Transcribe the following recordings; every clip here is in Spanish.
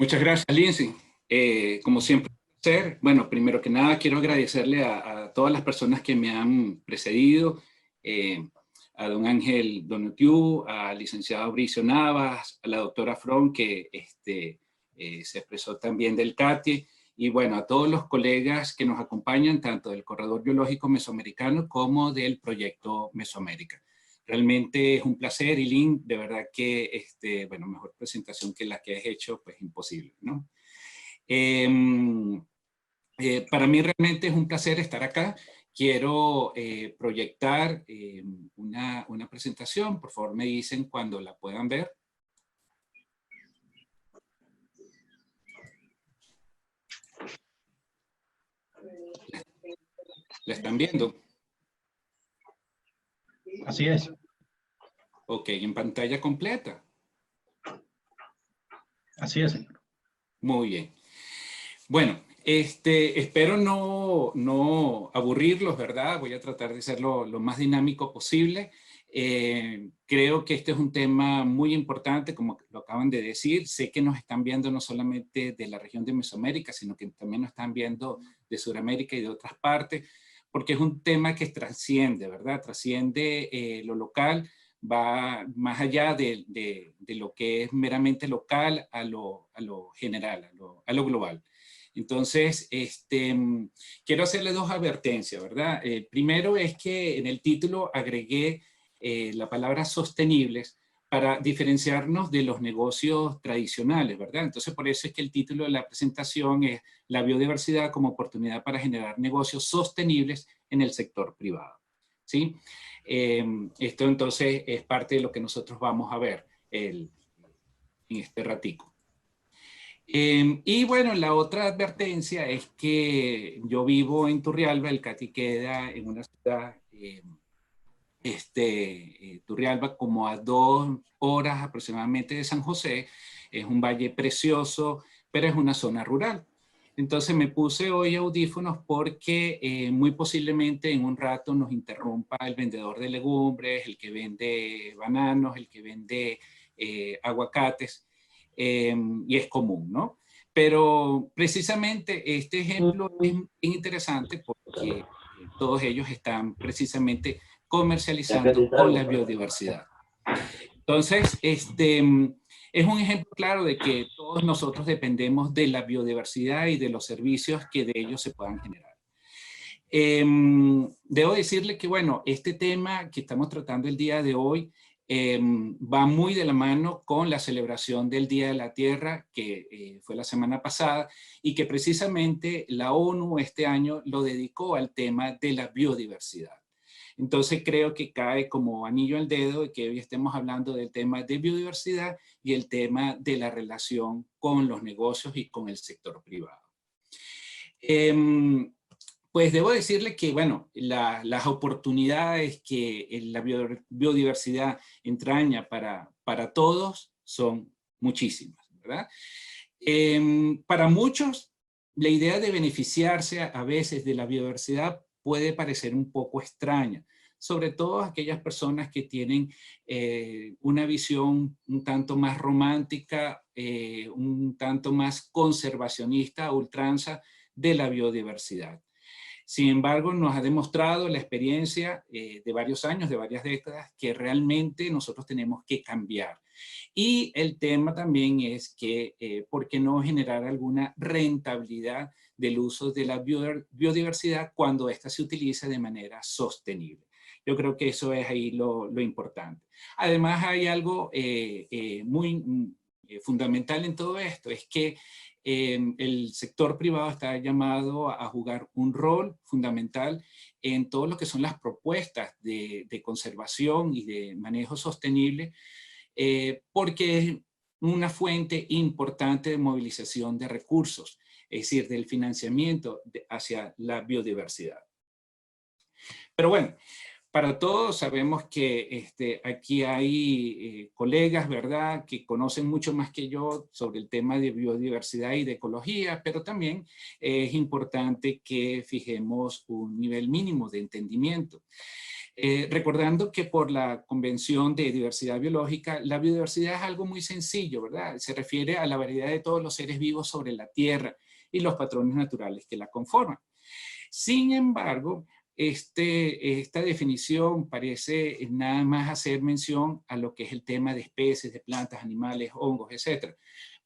Muchas gracias, Lindsay. Como siempre, un placer. Bueno, primero que nada, quiero agradecerle a todas las personas que me han precedido, eh, a don Ángel Donotiu, al licenciado Bricio Navas, a la doctora From, que se expresó también del CATI, y bueno, a todos los colegas que nos acompañan, tanto del Corredor Biológico Mesoamericano como del Proyecto Mesoamérica. Realmente es un placer, y Lynn, de verdad que, bueno, mejor presentación que la que has hecho, pues imposible, ¿no? Eh, para mí realmente es un placer estar acá. Quiero proyectar una presentación. Por favor, me dicen cuando la puedan ver. ¿La están viendo? Así es. Ok, en pantalla completa. Así es, señor. Muy bien. Bueno, espero no aburrirlos, ¿verdad? Voy a tratar de ser lo más dinámico posible. Creo que este es un tema muy importante, como lo acaban de decir. Sé que nos están viendo no solamente de la región de Mesoamérica, sino que también nos están viendo de Sudamérica y de otras partes, porque es un tema que trasciende, ¿verdad? Trasciende lo local, va más allá de lo que es meramente local a lo general, a lo global. Entonces, quiero hacerle dos advertencias, ¿verdad? Primero es que en el título agregué la palabra sostenibles para diferenciarnos de los negocios tradicionales, ¿verdad? Entonces, por eso es que el título de la presentación es La biodiversidad como oportunidad para generar negocios sostenibles en el sector privado, ¿sí? Esto entonces es parte de lo que nosotros vamos a ver en este ratico. Y bueno, la otra advertencia es que yo vivo en Turrialba, el CATI queda en una ciudad, Turrialba, como a 2 horas aproximadamente de San José. Es un valle precioso, pero es una zona rural. Entonces me puse hoy audífonos porque muy posiblemente en un rato nos interrumpa el vendedor de legumbres, el que vende bananos, el que vende aguacates, y es común, ¿no? Pero precisamente este ejemplo es interesante porque todos ellos están precisamente comercializando con la biodiversidad. Entonces, es un ejemplo claro de que todos nosotros dependemos de la biodiversidad y de los servicios que de ellos se puedan generar. Debo decirle que, bueno, este tema que estamos tratando el día de hoy va muy de la mano con la celebración del Día de la Tierra, que fue la semana pasada, y que precisamente la ONU este año lo dedicó al tema de la biodiversidad. Entonces creo que cae como anillo al dedo de que hoy estemos hablando del tema de biodiversidad y el tema de la relación con los negocios y con el sector privado. Pues debo decirle que, bueno, las oportunidades que la biodiversidad entraña para todos son muchísimas, ¿verdad? Para muchos, la idea de beneficiarse a veces de la biodiversidad puede parecer un poco extraña, sobre todo aquellas personas que tienen una visión un tanto más romántica, un tanto más conservacionista a ultranza de la biodiversidad. Sin embargo, nos ha demostrado la experiencia de varios años, de varias décadas, que realmente nosotros tenemos que cambiar. Y el tema también es que, ¿por qué no generar alguna rentabilidad del uso de la biodiversidad cuando ésta se utiliza de manera sostenible? Yo creo que eso es ahí lo importante. Además, hay algo muy fundamental en todo esto, es que el sector privado está llamado a jugar un rol fundamental en todo lo que son las propuestas de conservación y de manejo sostenible, porque es una fuente importante de movilización de recursos, es decir, del financiamiento hacia la biodiversidad. Pero bueno, para todos sabemos que aquí hay colegas, ¿verdad?, que conocen mucho más que yo sobre el tema de biodiversidad y de ecología, pero también es importante que fijemos un nivel mínimo de entendimiento. Recordando que por la Convención de Diversidad Biológica, la biodiversidad es algo muy sencillo, ¿verdad? Se refiere a la variedad de todos los seres vivos sobre la Tierra y los patrones naturales que la conforman. Sin embargo, esta definición parece nada más hacer mención a lo que es el tema de especies, de plantas, animales, hongos, etc.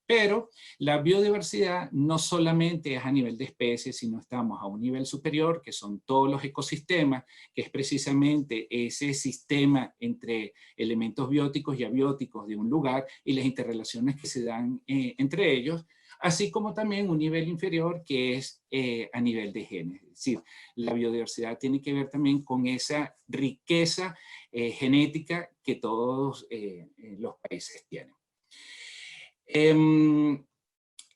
Pero la biodiversidad no solamente es a nivel de especies, sino estamos a un nivel superior, que son todos los ecosistemas, que es precisamente ese sistema entre elementos bióticos y abióticos de un lugar y las interrelaciones que se dan entre ellos, así como también un nivel inferior que es a nivel de genes. Es decir, la biodiversidad tiene que ver también con esa riqueza genética que todos los países tienen.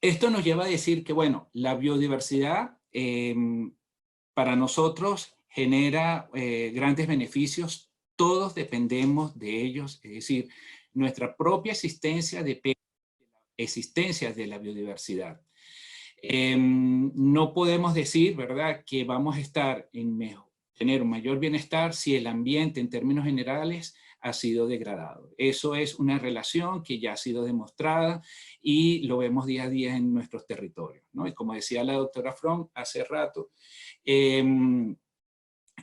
Esto nos lleva a decir que, bueno, la biodiversidad para nosotros genera grandes beneficios, todos dependemos de ellos, es decir, nuestra propia existencia depende de la existencia de la biodiversidad. No podemos decir, ¿verdad?, que vamos a estar tener un mayor bienestar si el ambiente en términos generales ha sido degradado. Eso es una relación que ya ha sido demostrada y lo vemos día a día en nuestros territorios, ¿no? Y como decía la doctora Fromm hace rato,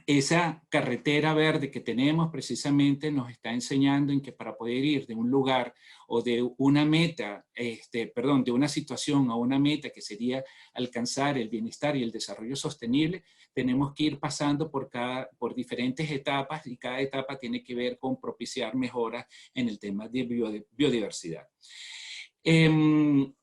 esa carretera verde que tenemos precisamente nos está enseñando en que para poder ir de un lugar o de una meta, de una situación a una meta que sería alcanzar el bienestar y el desarrollo sostenible, tenemos que ir pasando por diferentes etapas y cada etapa tiene que ver con propiciar mejoras en el tema de biodiversidad. En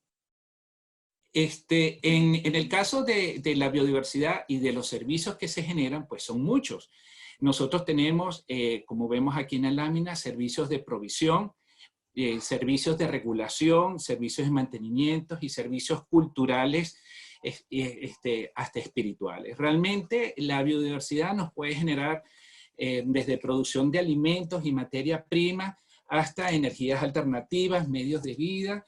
el caso de la biodiversidad y de los servicios que se generan, pues son muchos. Nosotros tenemos, como vemos aquí en la lámina, servicios de provisión, servicios de regulación, servicios de mantenimiento y servicios culturales, hasta espirituales. Realmente la biodiversidad nos puede generar desde producción de alimentos y materia prima hasta energías alternativas, medios de vida,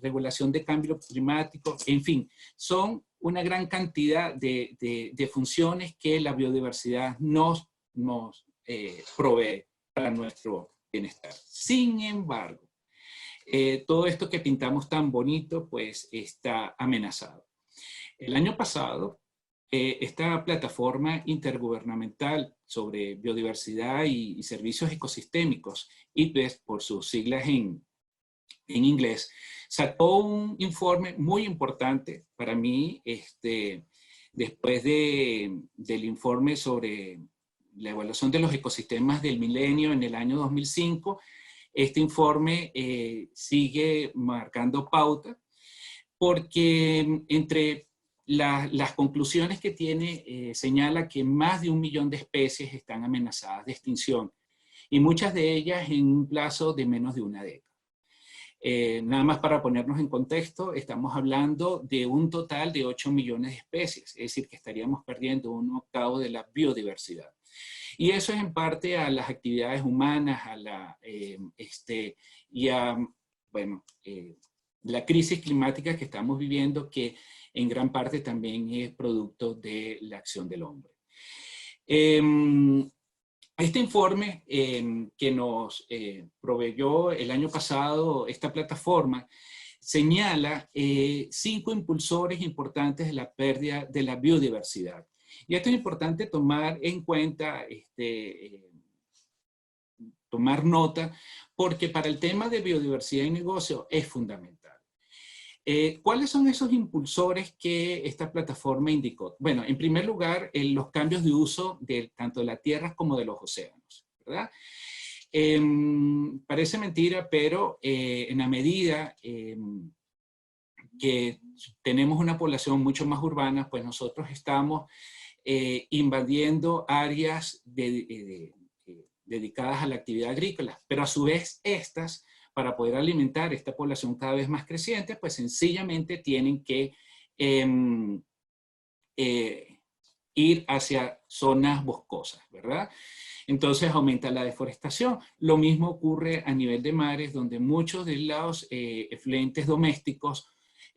regulación de cambio climático, en fin, son una gran cantidad de funciones que la biodiversidad nos provee para nuestro bienestar. Sin embargo, todo esto que pintamos tan bonito, pues está amenazado. El año pasado, esta plataforma intergubernamental sobre biodiversidad y servicios ecosistémicos, IPBES por sus siglas en inglés, sacó un informe muy importante para mí, después del informe sobre la evaluación de los ecosistemas del milenio en el año 2005, este informe sigue marcando pauta, porque entre las conclusiones que tiene, señala que más de 1 millón de especies están amenazadas de extinción, y muchas de ellas en un plazo de menos de una década. Nada más para ponernos en contexto, estamos hablando de un total de 8 millones de especies, es decir, que estaríamos perdiendo 1/8 de la biodiversidad. Y eso es en parte a las actividades humanas, la crisis climática que estamos viviendo, que en gran parte también es producto de la acción del hombre. Este informe que nos proveyó el año pasado esta plataforma señala 5 impulsores importantes de la pérdida de la biodiversidad. Y esto es importante tomar en cuenta, tomar nota, porque para el tema de biodiversidad y negocio es fundamental. ¿Cuáles son esos impulsores que esta plataforma indicó? Bueno, en primer lugar, los cambios de uso tanto de la tierra como de los océanos, ¿verdad? Parece mentira, pero en la medida que tenemos una población mucho más urbana, pues nosotros estamos invadiendo áreas dedicadas a la actividad agrícola, pero a su vez estas, para poder alimentar esta población cada vez más creciente, pues sencillamente tienen que ir hacia zonas boscosas, ¿verdad? Entonces aumenta la deforestación. Lo mismo ocurre a nivel de mares, donde muchos de los efluentes domésticos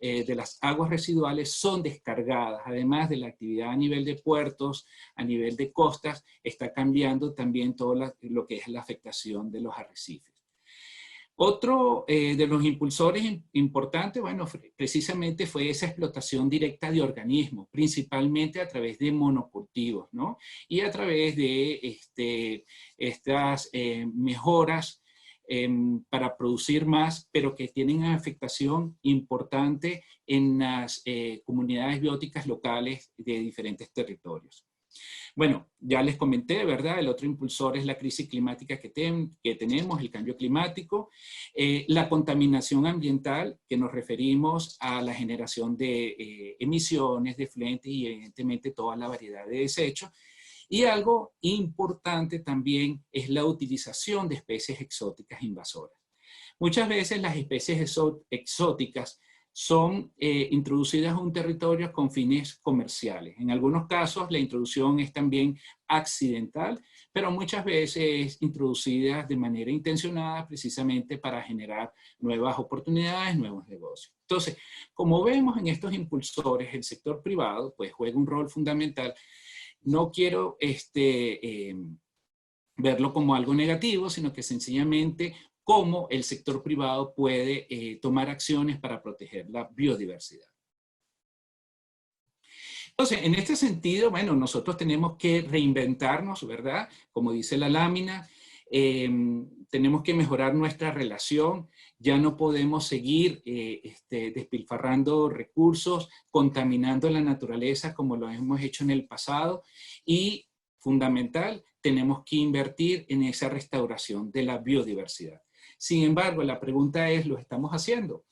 de las aguas residuales son descargadas. Además de la actividad a nivel de puertos, a nivel de costas, está cambiando también todo lo que es la afectación de los arrecifes. Otro de los impulsores importantes, bueno, precisamente fue esa explotación directa de organismos, principalmente a través de monocultivos, ¿no? Y a través de estas mejoras para producir más, pero que tienen una afectación importante en las comunidades bióticas locales de diferentes territorios. Bueno, ya les comenté, ¿verdad? El otro impulsor es la crisis climática que tenemos, el cambio climático, la contaminación ambiental, que nos referimos a la generación de emisiones, de efluentes y evidentemente toda la variedad de desechos. Y algo importante también es la utilización de especies exóticas invasoras. Muchas veces las especies exóticas son introducidas a un territorio con fines comerciales. En algunos casos la introducción es también accidental, pero muchas veces introducidas de manera intencionada precisamente para generar nuevas oportunidades, nuevos negocios. Entonces, como vemos en estos impulsores, el sector privado pues juega un rol fundamental. No quiero verlo como algo negativo, sino que sencillamente cómo el sector privado puede tomar acciones para proteger la biodiversidad. Entonces, en este sentido, bueno, nosotros tenemos que reinventarnos, ¿verdad? Como dice la lámina, tenemos que mejorar nuestra relación, ya no podemos seguir despilfarrando recursos, contaminando la naturaleza como lo hemos hecho en el pasado y, fundamental, tenemos que invertir en esa restauración de la biodiversidad. Sin embargo, la pregunta es, ¿lo estamos haciendo?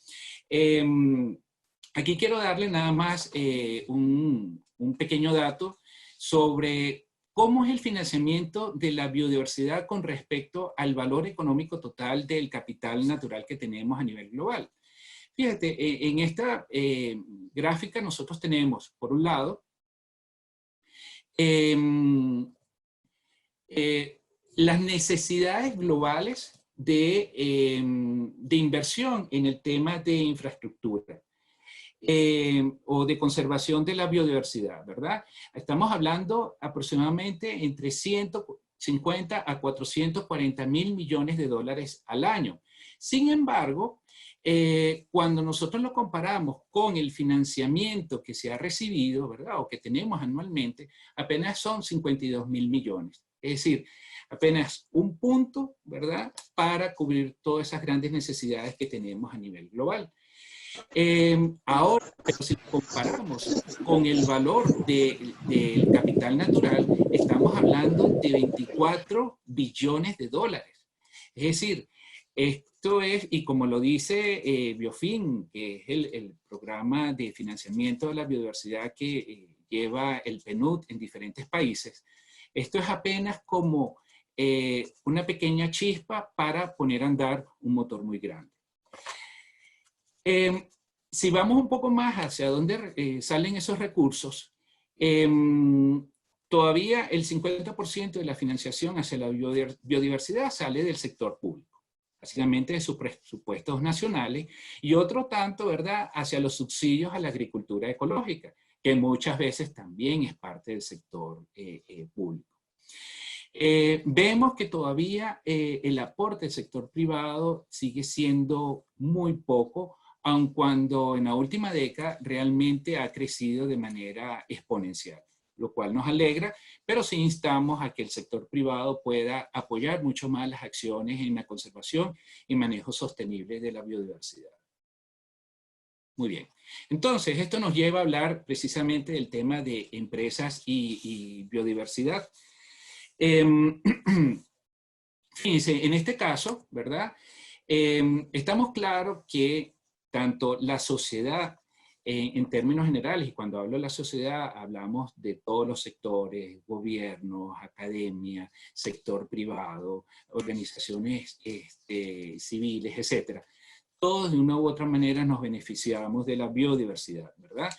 Aquí quiero darle nada más un pequeño dato sobre cómo es el financiamiento de la biodiversidad con respecto al valor económico total del capital natural que tenemos a nivel global. Fíjate, en esta gráfica nosotros tenemos, por un lado, las necesidades globales de inversión en el tema de infraestructura o de conservación de la biodiversidad, ¿verdad? Estamos hablando aproximadamente entre 150 a 440 mil millones de dólares al año. Sin embargo, cuando nosotros lo comparamos con el financiamiento que se ha recibido, ¿verdad? O que tenemos anualmente, apenas son 52 mil millones. Es decir, apenas un punto, ¿verdad?, para cubrir todas esas grandes necesidades que tenemos a nivel global. Ahora, pero si comparamos con el valor del capital natural, estamos hablando de 24 billones de dólares. Es decir, esto es, y como lo dice Biofin, que es el programa de financiamiento de la biodiversidad que lleva el PNUD en diferentes países, esto es apenas como una pequeña chispa para poner a andar un motor muy grande. Si vamos un poco más hacia dónde salen esos recursos, todavía el 50% de la financiación hacia la biodiversidad sale del sector público, básicamente de sus presupuestos nacionales, y otro tanto, ¿verdad?, hacia los subsidios a la agricultura ecológica, que muchas veces también es parte del sector público. Vemos que todavía el aporte del sector privado sigue siendo muy poco, aun cuando en la última década realmente ha crecido de manera exponencial, lo cual nos alegra, pero sí instamos a que el sector privado pueda apoyar mucho más las acciones en la conservación y manejo sostenible de la biodiversidad. Muy bien. Entonces, esto nos lleva a hablar precisamente del tema de empresas y biodiversidad. Fíjense, en este caso, ¿verdad? Estamos claros que tanto la sociedad, en términos generales, y cuando hablo de la sociedad, hablamos de todos los sectores, gobiernos, academia, sector privado, organizaciones civiles, etcétera. Todos de una u otra manera nos beneficiamos de la biodiversidad, ¿verdad?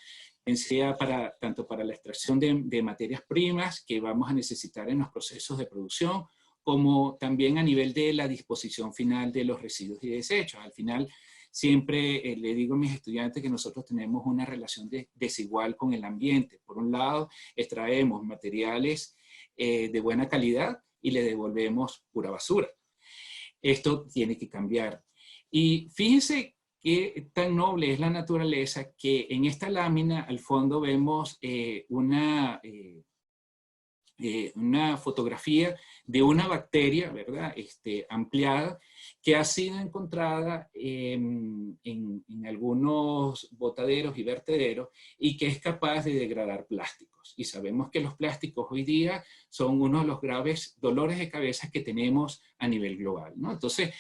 Sea tanto para la extracción de materias primas que vamos a necesitar en los procesos de producción, como también a nivel de la disposición final de los residuos y desechos. Al final, siempre le digo a mis estudiantes que nosotros tenemos una relación desigual con el ambiente. Por un lado, extraemos materiales de buena calidad y le devolvemos pura basura. Esto tiene que cambiar. Y fíjense qué tan noble es la naturaleza que en esta lámina al fondo vemos una fotografía de una bacteria, ¿verdad? Ampliada, que ha sido encontrada en algunos botaderos y vertederos y que es capaz de degradar plásticos. Y sabemos que los plásticos hoy día son uno de los graves dolores de cabeza que tenemos a nivel global, ¿no? Entonces,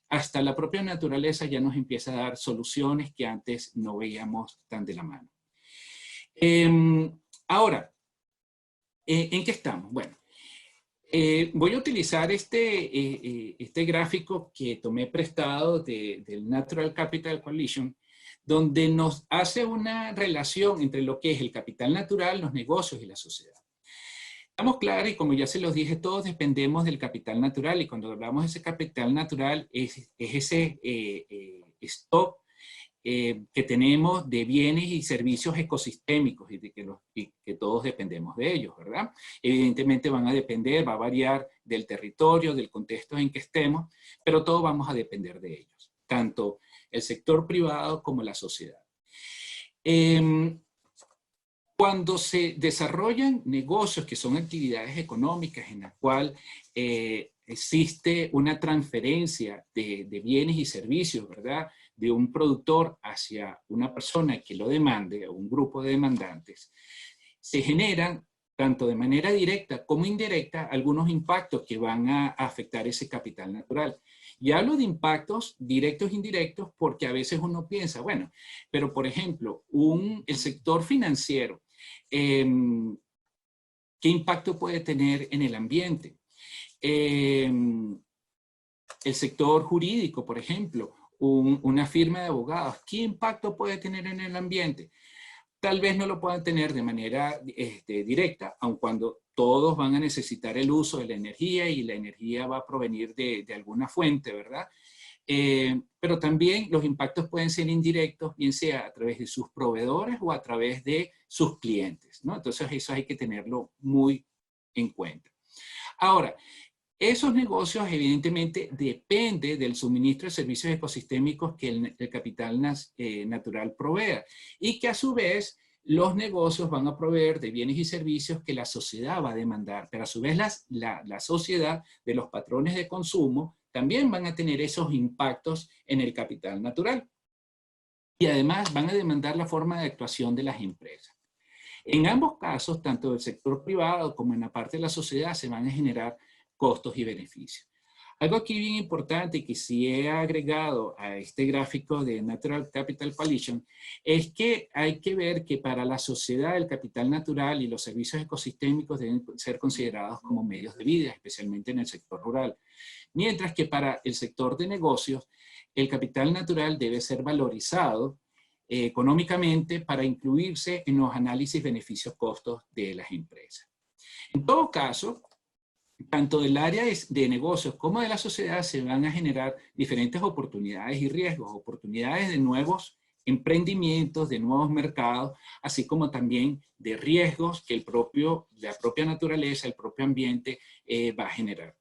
hasta la propia naturaleza ya nos empieza a dar soluciones que antes no veíamos tan de la mano. Ahora, ¿en qué estamos? Bueno, voy a utilizar este gráfico que tomé prestado del Natural Capital Coalition, donde nos hace una relación entre lo que es el capital natural, los negocios y la sociedad. Estamos claros, y como ya se los dije, todos dependemos del capital natural, y cuando hablamos de ese capital natural es ese stock que tenemos de bienes y servicios ecosistémicos y que todos dependemos de ellos, ¿verdad? Evidentemente van a depender, va a variar del territorio, del contexto en que estemos, pero todos vamos a depender de ellos, tanto el sector privado como la sociedad. Cuando se desarrollan negocios que son actividades económicas en la cual existe una transferencia de bienes y servicios, ¿verdad?, de un productor hacia una persona que lo demande, o un grupo de demandantes, se generan, tanto de manera directa como indirecta, algunos impactos que van a afectar ese capital natural. Y hablo de impactos directos e indirectos porque a veces uno piensa, bueno, pero por ejemplo, el sector financiero, ¿qué impacto puede tener en el ambiente? El sector jurídico, por ejemplo, una firma de abogados, ¿qué impacto puede tener en el ambiente? Tal vez no lo puedan tener de manera directa, aun cuando todos van a necesitar el uso de la energía y la energía va a provenir de alguna fuente, ¿verdad? Pero también los impactos pueden ser indirectos, bien sea a través de sus proveedores o a través de sus clientes, ¿no? Entonces eso hay que tenerlo muy en cuenta. Ahora, esos negocios evidentemente dependen del suministro de servicios ecosistémicos que el capital natural provea y que a su vez los negocios van a proveer de bienes y servicios que la sociedad va a demandar, pero a su vez la sociedad de los patrones de consumo también van a tener esos impactos en el capital natural. Y además van a demandar la forma de actuación de las empresas. En ambos casos, tanto del sector privado como en la parte de la sociedad, se van a generar costos y beneficios. Algo aquí bien importante que sí he agregado a este gráfico de Natural Capital Coalition es que hay que ver que para la sociedad el capital natural y los servicios ecosistémicos deben ser considerados como medios de vida, especialmente en el sector rural. Mientras que para el sector de negocios, el capital natural debe ser valorizado económicamente para incluirse en los análisis beneficios-costos de las empresas. En todo caso, tanto del área de negocios como de la sociedad se van a generar diferentes oportunidades y riesgos, oportunidades de nuevos emprendimientos, de nuevos mercados, así como también de riesgos que la propia naturaleza, el propio ambiente va a generar.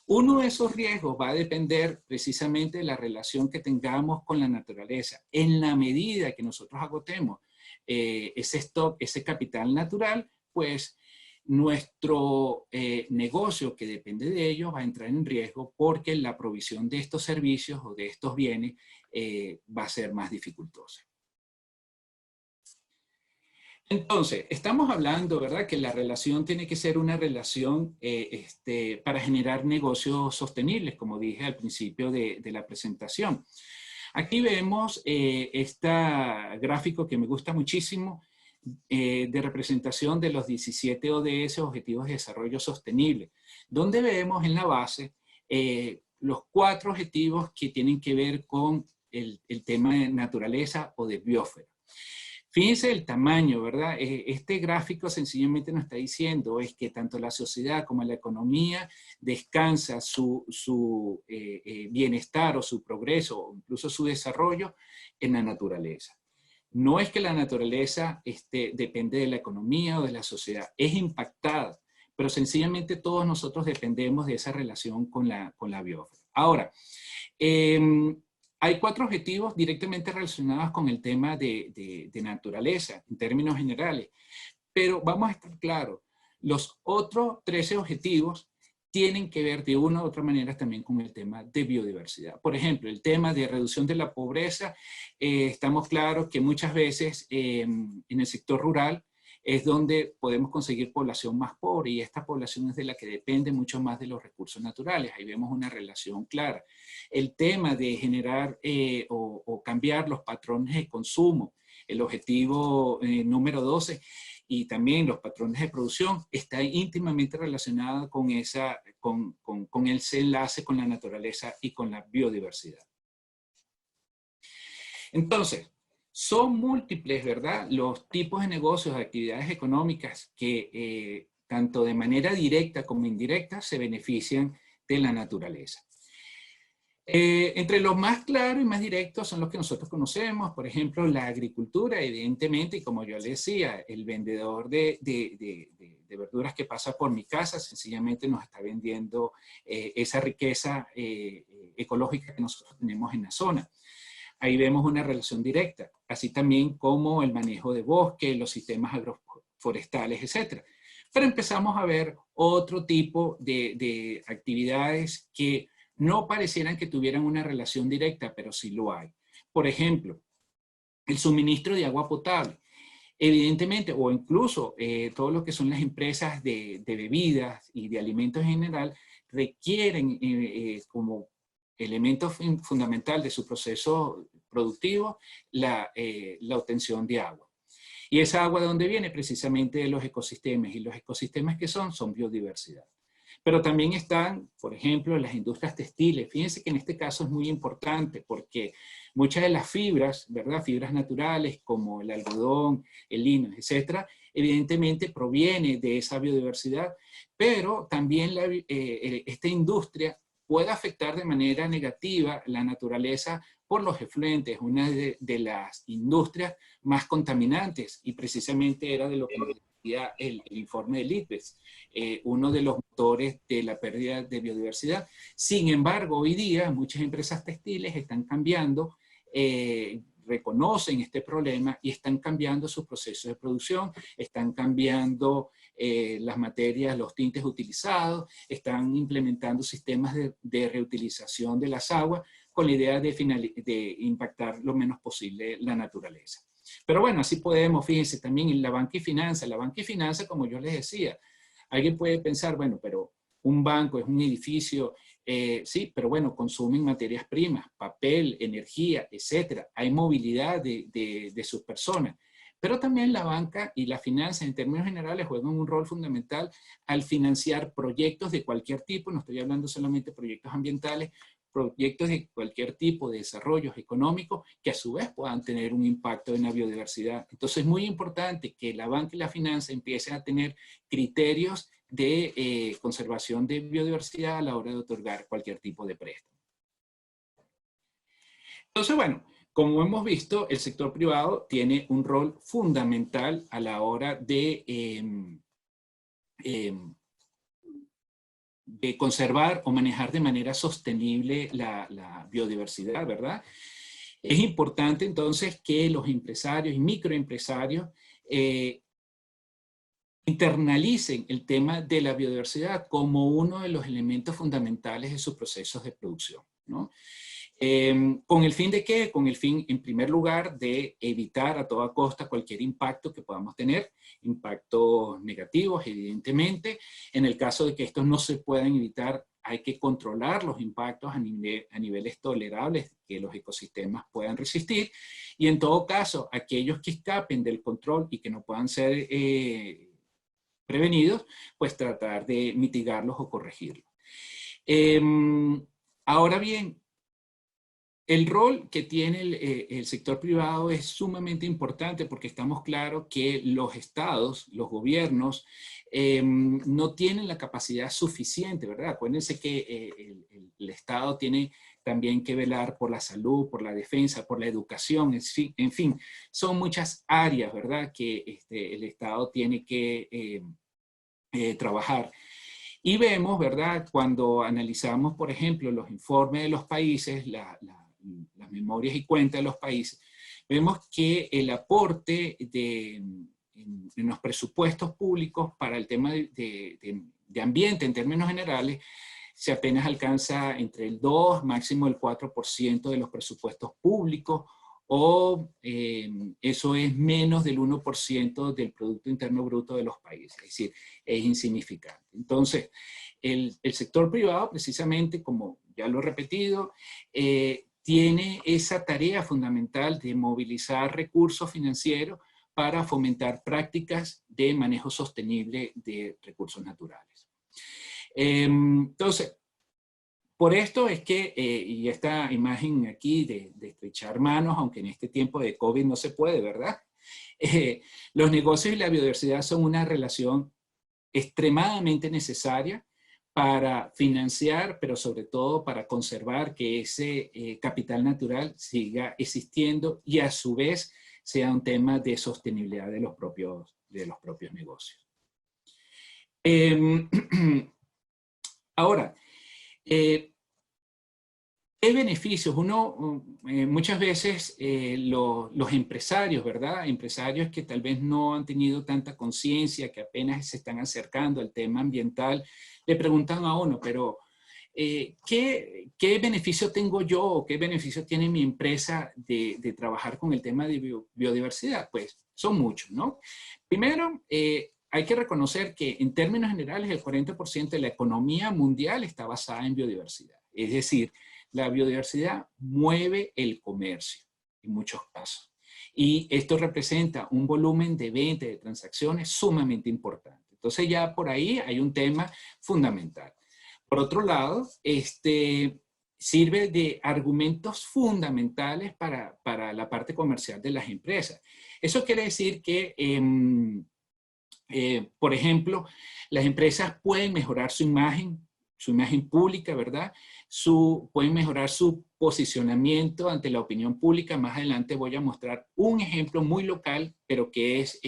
Uno de esos riesgos va a depender precisamente de la relación que tengamos con la naturaleza. En la medida que nosotros agotemos ese stock, ese capital natural, pues nuestro negocio que depende de ello va a entrar en riesgo porque la provisión de estos servicios o de estos bienes va a ser más dificultosa. Entonces, estamos hablando, ¿verdad?, que la relación tiene que ser una relación para generar negocios sostenibles, como dije al principio de la presentación. Aquí vemos este gráfico que me gusta muchísimo, de representación de los 17 ODS, Objetivos de Desarrollo Sostenible, donde vemos en la base los 4 objetivos que tienen que ver con el tema de naturaleza o de biosfera. Fíjense el tamaño, ¿verdad? Este gráfico sencillamente nos está diciendo es que tanto la sociedad como la economía descansa su bienestar o su progreso o incluso su desarrollo en la naturaleza. No es que la naturaleza depende de la economía o de la sociedad, es impactada, pero sencillamente todos nosotros dependemos de esa relación con la biosfera. Ahora, hay 4 objetivos directamente relacionados con el tema de naturaleza, en términos generales, pero vamos a estar claros, los otros 13 objetivos tienen que ver de una u otra manera también con el tema de biodiversidad. Por ejemplo, el tema de reducción de la pobreza, estamos claros que muchas veces en el sector rural es donde podemos conseguir población más pobre y esta población es de la que depende mucho más de los recursos naturales. Ahí vemos una relación clara. El tema de generar o cambiar los patrones de consumo, el objetivo número 12, y también los patrones de producción, está íntimamente relacionado con ese enlace con la naturaleza y con la biodiversidad. Entonces, son múltiples, ¿verdad?, los tipos de negocios, de actividades económicas que tanto de manera directa como indirecta se benefician de la naturaleza. Entre los más claros y más directos son los que nosotros conocemos, por ejemplo, la agricultura, evidentemente, y como yo le decía, el vendedor de verduras que pasa por mi casa sencillamente nos está vendiendo esa riqueza ecológica que nosotros tenemos en la zona. Ahí vemos una relación directa, así también como el manejo de bosques, los sistemas agroforestales, etc. Pero empezamos a ver otro tipo de actividades que no parecieran que tuvieran una relación directa, pero sí lo hay. Por ejemplo, el suministro de agua potable. Evidentemente, o incluso todo lo que son las empresas de bebidas y de alimentos en general, requieren como elemento fundamental de su proceso productivo la obtención de agua. ¿Y esa agua de dónde viene? Precisamente de los ecosistemas. ¿Y los ecosistemas qué son? Son biodiversidad. Pero también están, por ejemplo, las industrias textiles. Fíjense que en este caso es muy importante porque muchas de las fibras, ¿verdad?, fibras naturales como el algodón, el lino, etcétera, evidentemente proviene de esa biodiversidad, pero también esta industria puede afectar de manera negativa la naturaleza por los efluentes, una de las industrias más contaminantes, y precisamente era de lo que nos decía el informe del IPBES, uno de los motores de la pérdida de biodiversidad. Sin embargo, hoy día muchas empresas textiles están cambiando, reconocen este problema y están cambiando sus procesos de producción, están cambiando las materias, los tintes utilizados, están implementando sistemas de reutilización de las aguas con la idea de impactar lo menos posible la naturaleza. Pero bueno, así podemos, fíjense, también en la banca y finanza, como yo les decía, alguien puede pensar, bueno, pero un banco es un edificio, sí, pero bueno, consumen materias primas, papel, energía, etcétera. Hay movilidad de sus personas. Pero también la banca y la finanza en términos generales juegan un rol fundamental al financiar proyectos de cualquier tipo, no estoy hablando solamente de proyectos ambientales, proyectos de cualquier tipo de desarrollos económicos que a su vez puedan tener un impacto en la biodiversidad. Entonces es muy importante que la banca y la finanza empiecen a tener criterios de conservación de biodiversidad a la hora de otorgar cualquier tipo de préstamo. Entonces, bueno, como hemos visto, el sector privado tiene un rol fundamental a la hora de conservar o manejar de manera sostenible la biodiversidad, ¿verdad? Es importante entonces que los empresarios y microempresarios internalicen el tema de la biodiversidad como uno de los elementos fundamentales de sus procesos de producción, ¿no? ¿Con el fin de qué? Con el fin, en primer lugar, de evitar a toda costa cualquier impacto que podamos tener, impactos negativos, evidentemente. En el caso de que estos no se puedan evitar, hay que controlar los impactos a niveles tolerables que los ecosistemas puedan resistir. Y en todo caso, aquellos que escapen del control y que no puedan ser prevenidos, pues tratar de mitigarlos o corregirlos. Ahora bien, el rol que tiene el sector privado es sumamente importante porque estamos claros que los estados, los gobiernos, no tienen la capacidad suficiente, ¿verdad? Acuérdense que el Estado tiene también que velar por la salud, por la defensa, por la educación, en fin, son muchas áreas, ¿verdad?, que el Estado tiene que trabajar. Y vemos, ¿verdad?, cuando analizamos, por ejemplo, los informes de los países, las memorias y cuentas de los países, vemos que el aporte en los presupuestos públicos para el tema de ambiente en términos generales se apenas alcanza entre el 2, máximo el 4% de los presupuestos públicos, o eso es menos del 1% del Producto Interno Bruto de los países, es decir, es insignificante. Entonces, el sector privado, precisamente, como ya lo he repetido, tiene esa tarea fundamental de movilizar recursos financieros para fomentar prácticas de manejo sostenible de recursos naturales. Entonces, por esto es que, y esta imagen aquí de estrechar manos, aunque en este tiempo de COVID no se puede, ¿verdad? Los negocios y la biodiversidad son una relación extremadamente necesaria para financiar, pero sobre todo para conservar que ese capital natural siga existiendo y a su vez sea un tema de sostenibilidad de los propios negocios. Ahora, ¿qué beneficios? Muchas veces los empresarios, ¿verdad? Empresarios que tal vez no han tenido tanta conciencia, que apenas se están acercando al tema ambiental, le preguntan a uno, pero ¿qué beneficio tengo yo? ¿Qué beneficio tiene mi empresa de trabajar con el tema de biodiversidad? Pues son muchos, ¿no? Primero, hay que reconocer que en términos generales el 40% de la economía mundial está basada en biodiversidad. Es decir, la biodiversidad mueve el comercio en muchos casos. Y esto representa un volumen de venta de transacciones sumamente importante. Entonces ya por ahí hay un tema fundamental. Por otro lado, sirve de argumentos fundamentales para la parte comercial de las empresas. Eso quiere decir que, por ejemplo, las empresas pueden mejorar su imagen pública, ¿verdad? Pueden mejorar su posicionamiento ante la opinión pública. Más adelante voy a mostrar un ejemplo muy local, pero que es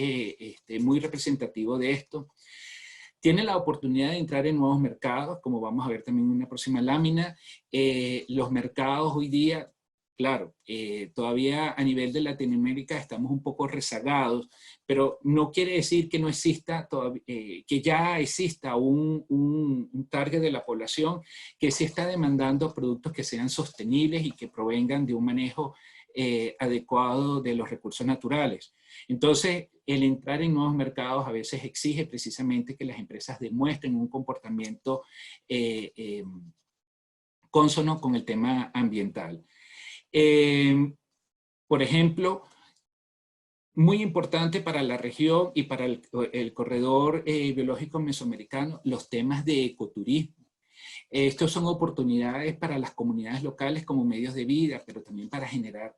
muy representativo de esto. Tienen la oportunidad de entrar en nuevos mercados, como vamos a ver también en una próxima lámina. Los mercados hoy día, claro, todavía a nivel de Latinoamérica estamos un poco rezagados, pero no quiere decir que no exista, que ya exista un target de la población que sí está demandando productos que sean sostenibles y que provengan de un manejo adecuado de los recursos naturales. Entonces, el entrar en nuevos mercados a veces exige precisamente que las empresas demuestren un comportamiento cónsono con el tema ambiental. Por ejemplo, muy importante para la región y para el corredor biológico mesoamericano, los temas de ecoturismo. Estos son oportunidades para las comunidades locales como medios de vida, pero también para generar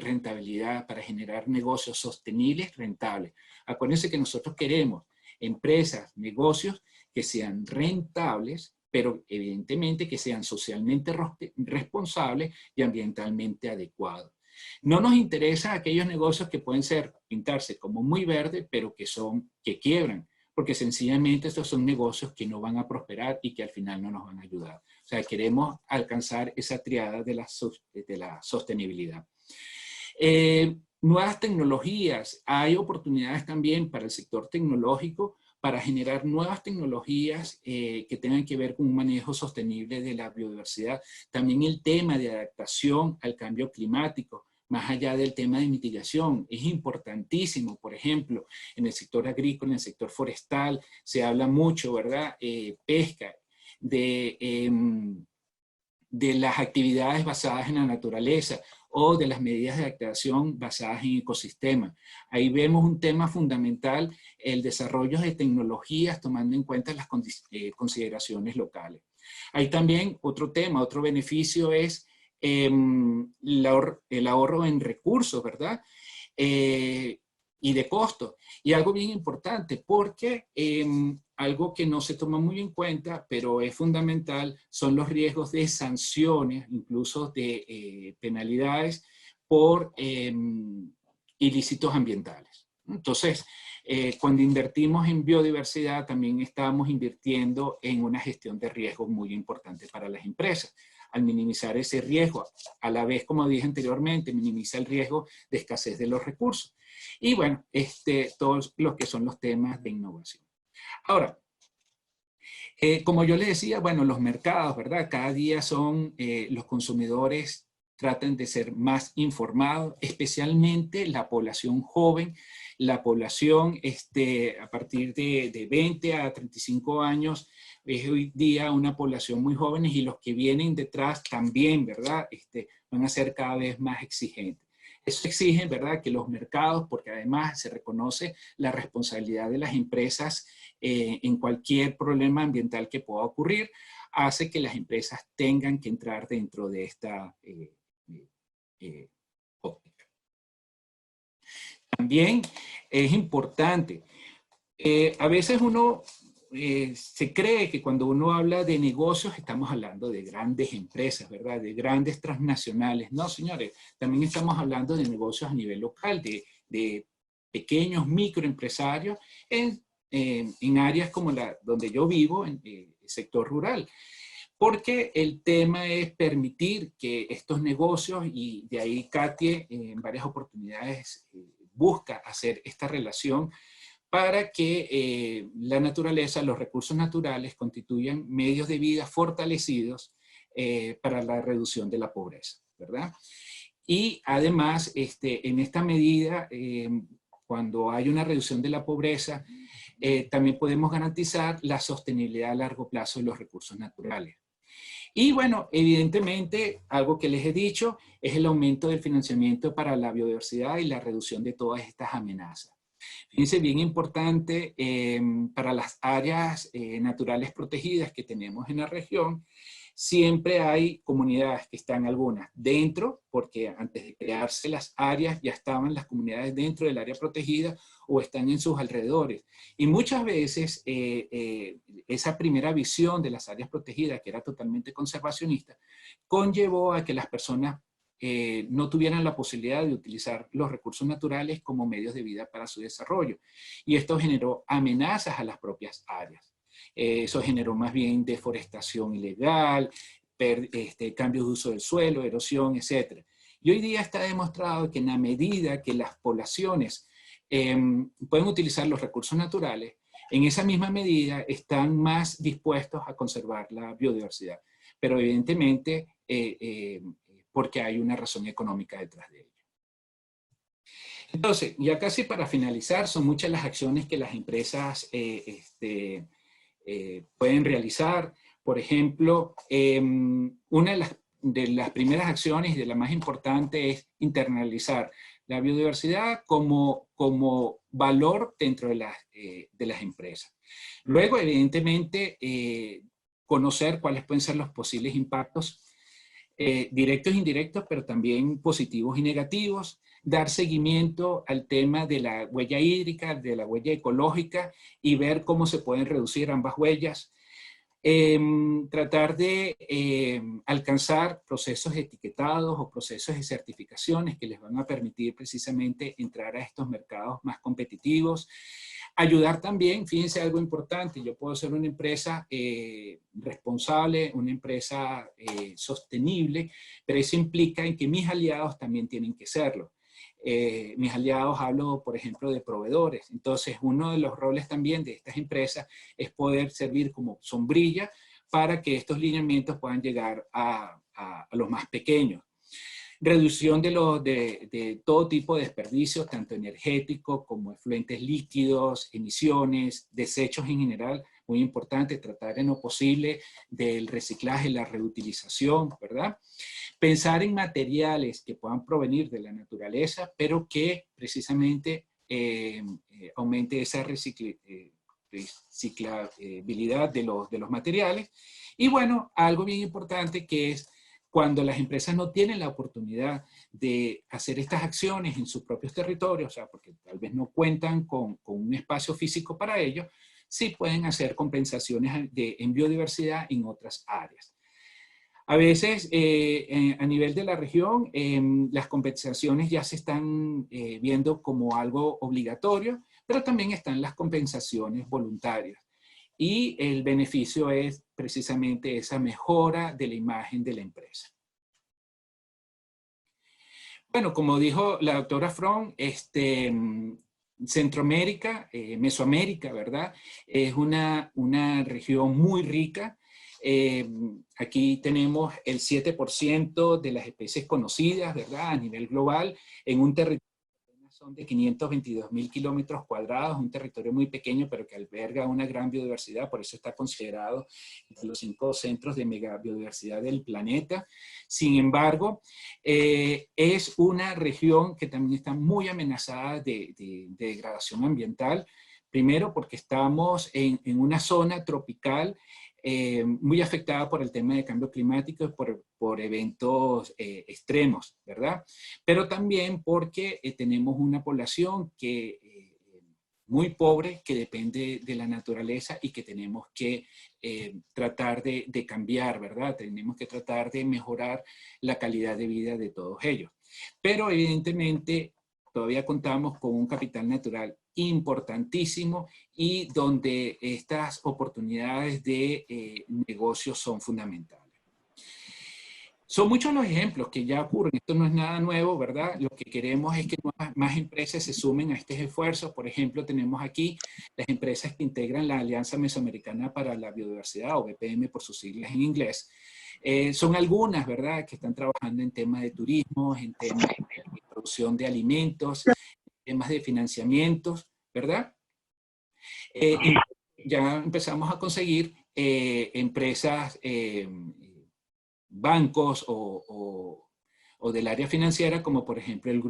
rentabilidad, para generar negocios sostenibles, rentables. Acuérdense que nosotros queremos empresas, negocios que sean rentables, pero evidentemente que sean socialmente responsables y ambientalmente adecuados. No nos interesan aquellos negocios que pueden pintarse como muy verdes, pero que quiebran, porque sencillamente estos son negocios que no van a prosperar y que al final no nos van a ayudar. O sea, queremos alcanzar esa triada de la sostenibilidad. Nuevas tecnologías. Hay oportunidades también para el sector tecnológico para generar nuevas tecnologías que tengan que ver con un manejo sostenible de la biodiversidad. También el tema de adaptación al cambio climático, más allá del tema de mitigación, es importantísimo. Por ejemplo, en el sector agrícola, en el sector forestal, se habla mucho, ¿verdad? Pesca, de las actividades basadas en la naturaleza o de las medidas de adaptación basadas en ecosistemas. Ahí vemos un tema fundamental, el desarrollo de tecnologías tomando en cuenta las consideraciones locales. Hay también otro tema, otro beneficio es el ahorro en recursos, ¿verdad? Y de costo. Y algo bien importante, porque algo que no se toma muy en cuenta, pero es fundamental, son los riesgos de sanciones, incluso de penalidades por ilícitos ambientales. Entonces, cuando invertimos en biodiversidad, también estamos invirtiendo en una gestión de riesgos muy importante para las empresas. Al minimizar ese riesgo, a la vez, como dije anteriormente, minimiza el riesgo de escasez de los recursos. Y bueno, todos los que son los temas de innovación. Ahora, como yo les decía, bueno, los mercados, ¿verdad? Cada día los consumidores tratan de ser más informados, especialmente la población joven, la población a partir de 20 a 35 años, es hoy día una población muy joven y los que vienen detrás también, ¿verdad? Van a ser cada vez más exigentes. Eso exige, ¿verdad?, que los mercados, porque además se reconoce la responsabilidad de las empresas en cualquier problema ambiental que pueda ocurrir, hace que las empresas tengan que entrar dentro de esta óptica. También es importante, a veces uno se cree que cuando uno habla de negocios estamos hablando de grandes empresas, ¿verdad? De grandes transnacionales. No, señores, también estamos hablando de negocios a nivel local, de pequeños microempresarios en áreas como donde yo vivo, en el sector rural. Porque el tema es permitir que estos negocios, y de ahí Katie en varias oportunidades busca hacer esta relación para que la naturaleza, los recursos naturales constituyan medios de vida fortalecidos para la reducción de la pobreza, ¿verdad? Y además, en esta medida, cuando hay una reducción de la pobreza, también podemos garantizar la sostenibilidad a largo plazo de los recursos naturales. Y bueno, evidentemente, algo que les he dicho es el aumento del financiamiento para la biodiversidad y la reducción de todas estas amenazas. Fíjense, bien importante para las áreas naturales protegidas que tenemos en la región, siempre hay comunidades que están algunas dentro, porque antes de crearse las áreas ya estaban las comunidades dentro del área protegida o están en sus alrededores. Y muchas veces esa primera visión de las áreas protegidas, que era totalmente conservacionista, conllevó a que las personas no tuvieran la posibilidad de utilizar los recursos naturales como medios de vida para su desarrollo. Y esto generó amenazas a las propias áreas. Eso generó más bien deforestación ilegal, cambios de uso del suelo, erosión, etc. Y hoy día está demostrado que en la medida que las poblaciones pueden utilizar los recursos naturales, en esa misma medida están más dispuestos a conservar la biodiversidad. Pero evidentemente, porque hay una razón económica detrás de ello. Entonces, ya casi para finalizar, son muchas las acciones que las empresas pueden realizar. Por ejemplo, una de las primeras acciones y de la más importante es internalizar la biodiversidad como valor dentro de las empresas. Luego, evidentemente, conocer cuáles pueden ser los posibles impactos directos e indirectos, pero también positivos y negativos, dar seguimiento al tema de la huella hídrica, de la huella ecológica y ver cómo se pueden reducir ambas huellas. Tratar de alcanzar procesos etiquetados o procesos de certificaciones que les van a permitir precisamente entrar a estos mercados más competitivos. Ayudar también, fíjense algo importante, yo puedo ser una empresa responsable, una empresa sostenible, pero eso implica en que mis aliados también tienen que serlo. Mis aliados, hablo por ejemplo de proveedores. Entonces, uno de los roles también de estas empresas es poder servir como sombrilla para que estos lineamientos puedan llegar a los más pequeños. Reducción de todo tipo de desperdicios, tanto energéticos como efluentes líquidos, emisiones, desechos en general. Muy importante tratar en lo posible del reciclaje, la reutilización, ¿verdad? Pensar en materiales que puedan provenir de la naturaleza, pero que precisamente aumente esa reciclabilidad de los materiales. Y bueno, algo bien importante que es cuando las empresas no tienen la oportunidad de hacer estas acciones en sus propios territorios, o sea, porque tal vez no cuentan con un espacio físico para ello, sí pueden hacer compensaciones en biodiversidad en otras áreas. A veces, a nivel de la región, las compensaciones ya se están viendo como algo obligatorio, pero también están las compensaciones voluntarias. Y el beneficio es precisamente esa mejora de la imagen de la empresa. Bueno, como dijo la doctora Fromm, Centroamérica, Mesoamérica, ¿verdad? Es una región muy rica. Aquí tenemos el 7% de las especies conocidas, ¿verdad? A nivel global, en un territorio son de 522.000 kilómetros cuadrados, un territorio muy pequeño, pero que alberga una gran biodiversidad, por eso está considerado entre los 5 centros de megabiodiversidad del planeta. Sin embargo, es una región que también está muy amenazada de degradación ambiental, primero porque estamos en una zona tropical muy afectada por el tema de cambio climático y por eventos extremos, ¿verdad? Pero también porque tenemos una población muy pobre que depende de la naturaleza y que tenemos que tratar de cambiar, ¿verdad? Tenemos que tratar de mejorar la calidad de vida de todos ellos. Pero evidentemente todavía contamos con un capital natural importantísimo y donde estas oportunidades de negocios son fundamentales. Son muchos los ejemplos que ya ocurren. Esto no es nada nuevo, ¿verdad? Lo que queremos es que más empresas se sumen a estos esfuerzos. Por ejemplo, tenemos aquí las empresas que integran la Alianza Mesoamericana para la Biodiversidad, o BPM por sus siglas en inglés. Son algunas, ¿verdad?, que están trabajando en temas de turismo, en temas de producción de alimentos, temas de financiamientos, ¿verdad? Ya empezamos a conseguir empresas, bancos o del área financiera, como por ejemplo el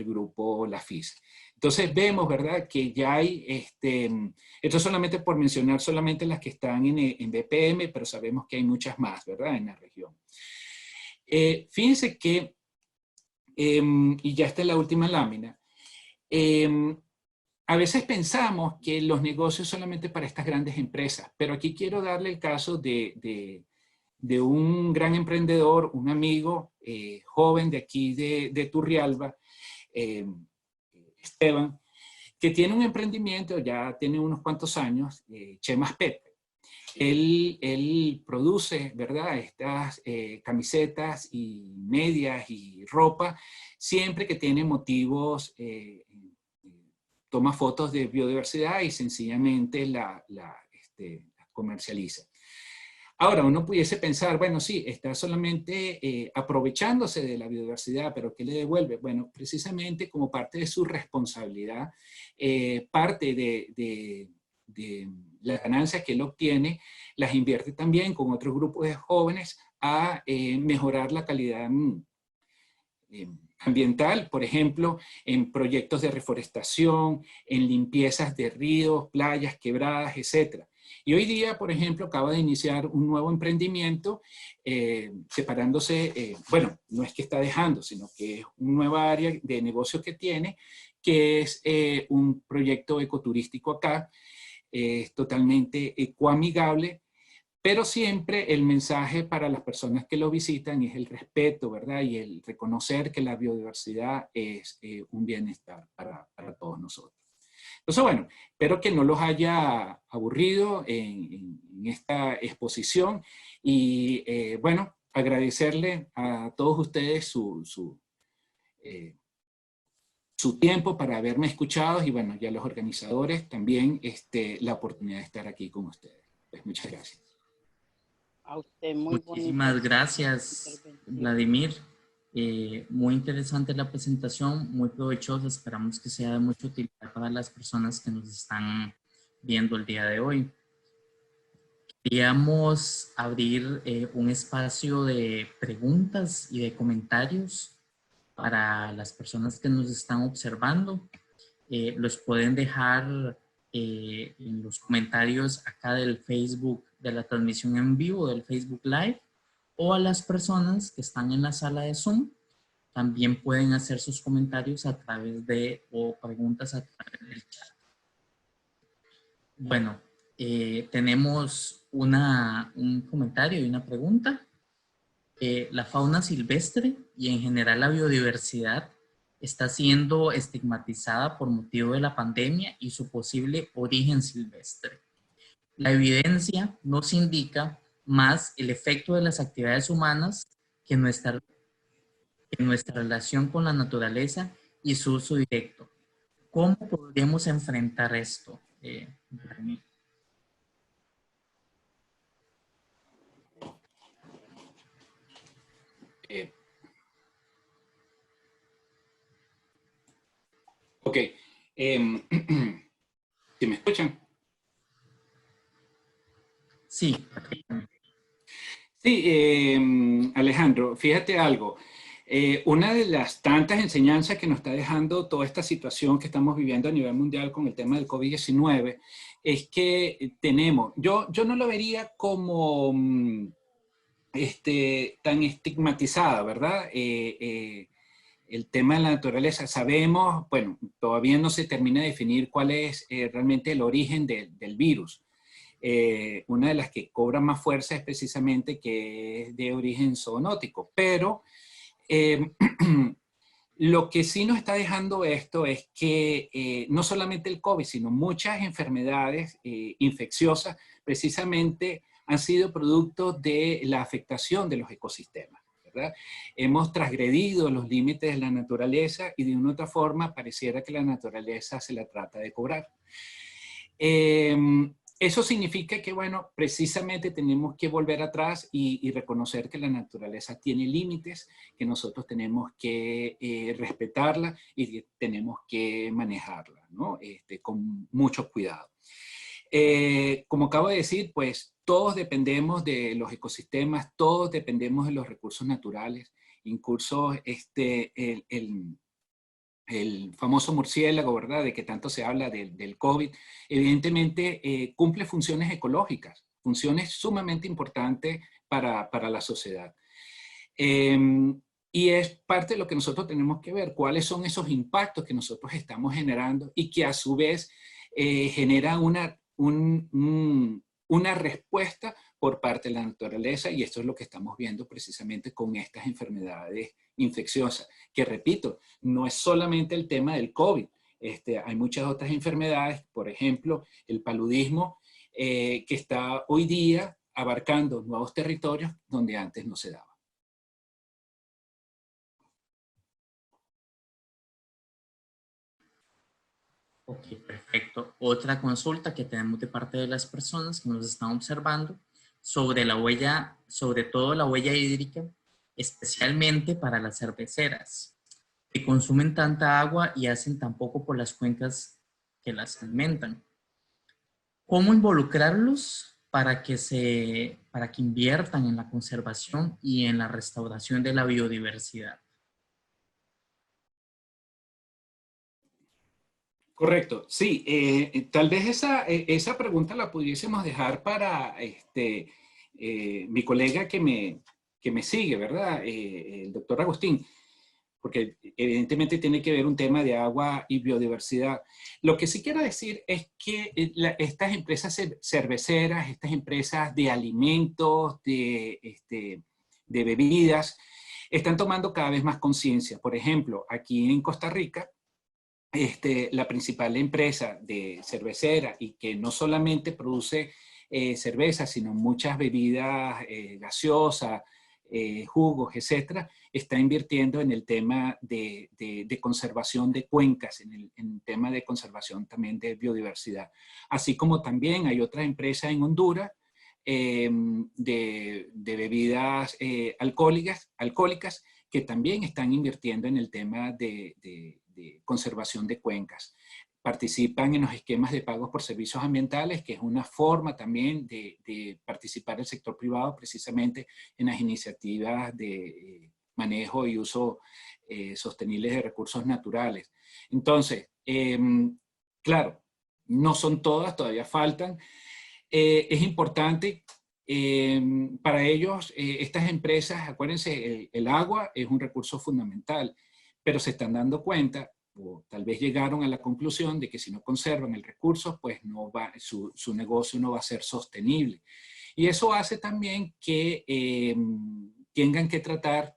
grupo La FIS. Entonces vemos, ¿verdad?, que ya hay, esto solamente por mencionar solamente las que están en BPM, pero sabemos que hay muchas más, ¿verdad?, en la región. Fíjense que, y ya esta es la última lámina, a veces pensamos que los negocios solamente para estas grandes empresas, pero aquí quiero darle el caso de un gran emprendedor, un amigo joven de aquí de Turrialba, Esteban, que tiene un emprendimiento, ya tiene unos cuantos años, Chemas Pepe. Él produce, ¿verdad?, estas camisetas y medias y ropa, siempre que tiene motivos, toma fotos de biodiversidad y sencillamente la comercializa. Ahora, uno pudiese pensar, bueno, sí, está solamente aprovechándose de la biodiversidad, pero ¿qué le devuelve? Bueno, precisamente como parte de su responsabilidad, parte de las ganancias que él obtiene, las invierte también con otros grupos de jóvenes a mejorar la calidad ambiental, por ejemplo, en proyectos de reforestación, en limpiezas de ríos, playas, quebradas, etc. Y hoy día, por ejemplo, acaba de iniciar un nuevo emprendimiento separándose, bueno, no es que está dejando, sino que es una nueva área de negocio que tiene, que es un proyecto ecoturístico acá, totalmente ecoamigable, pero siempre el mensaje para las personas que lo visitan es el respeto, ¿verdad? Y el reconocer que la biodiversidad es un bienestar para todos nosotros. Entonces, bueno, espero que no los haya aburrido en esta exposición y, bueno, agradecerle a todos ustedes su tiempo para haberme escuchado y, bueno, y a los organizadores también la oportunidad de estar aquí con ustedes. Pues muchas gracias. A usted, muy bonito. Muchísimas gracias, Vladimir. Muy interesante la presentación, muy provechosa. Esperamos que sea de mucha utilidad para las personas que nos están viendo el día de hoy. Queríamos abrir un espacio de preguntas y de comentarios para las personas que nos están observando. Los pueden dejar en los comentarios acá del Facebook, de la transmisión en vivo, del Facebook Live, o a las personas que están en la sala de Zoom también pueden hacer sus comentarios a través de, o preguntas a través del chat. Bueno, tenemos un comentario y una pregunta. La fauna silvestre y en general la biodiversidad está siendo estigmatizada por motivo de la pandemia y su posible origen silvestre. La evidencia nos indica más el efecto de las actividades humanas que nuestra relación con la naturaleza y su uso directo. ¿Cómo podríamos enfrentar esto? Ok. ¿Sí me escuchan? Sí. Sí, Alejandro, fíjate algo. Una de las tantas enseñanzas que nos está dejando toda esta situación que estamos viviendo a nivel mundial con el tema del COVID-19 es que tenemos, yo no lo vería como tan estigmatizada, ¿verdad? El tema de la naturaleza, sabemos, bueno, todavía no se termina de definir cuál es realmente el origen del virus. Una de las que cobra más fuerza es precisamente que es de origen zoonótico, pero eh, lo que sí nos está dejando esto es que no solamente el COVID, sino muchas enfermedades infecciosas precisamente han sido producto de la afectación de los ecosistemas, ¿verdad? Hemos transgredido los límites de la naturaleza y de una u otra forma pareciera que la naturaleza se la trata de cobrar. Eso significa que, bueno, precisamente tenemos que volver atrás y reconocer que la naturaleza tiene límites, que nosotros tenemos que respetarla y que tenemos que manejarla, ¿no? Con mucho cuidado. Como acabo de decir, pues todos dependemos de los ecosistemas, todos dependemos de los recursos naturales, incluso el famoso murciélago, ¿verdad?, de que tanto se habla del COVID, evidentemente cumple funciones ecológicas, funciones sumamente importantes para la sociedad. Y es parte de lo que nosotros tenemos que ver, cuáles son esos impactos que nosotros estamos generando y que a su vez genera una respuesta por parte de la naturaleza, y esto es lo que estamos viendo precisamente con estas enfermedades infecciosas, que repito, no es solamente el tema del COVID, hay muchas otras enfermedades, por ejemplo, el paludismo, que está hoy día abarcando nuevos territorios donde antes no se daba. Ok, perfecto. Otra consulta que tenemos de parte de las personas que nos están observando sobre la huella, sobre todo la huella hídrica, especialmente para las cerveceras, que consumen tanta agua y hacen tan poco por las cuencas que las alimentan. ¿Cómo involucrarlos para que inviertan en la conservación y en la restauración de la biodiversidad? Correcto, sí. Tal vez esa pregunta la pudiésemos dejar para mi colega que me sigue, ¿verdad? El doctor Agustín, porque evidentemente tiene que ver un tema de agua y biodiversidad. Lo que sí quiero decir es que estas empresas cerveceras, estas empresas de alimentos, de bebidas, están tomando cada vez más conciencia. Por ejemplo, aquí en Costa Rica, la principal empresa de cervecera y que no solamente produce cerveza, sino muchas bebidas gaseosas, jugos, etcétera, está invirtiendo en el tema de conservación de cuencas, en el tema de conservación también de biodiversidad. Así como también hay otras empresas en Honduras de bebidas alcohólicas que también están invirtiendo en el tema de conservación de cuencas. Participan en los esquemas de pagos por servicios ambientales, que es una forma también de participar el sector privado precisamente en las iniciativas de manejo y uso sostenibles de recursos naturales. Entonces, claro, no son todas, todavía faltan. Es importante para ellos, estas empresas, acuérdense, el agua es un recurso fundamental, pero se están dando cuenta, o tal vez llegaron a la conclusión de que si no conservan el recurso, pues no va, su negocio no va a ser sostenible. Y eso hace también que tengan que tratar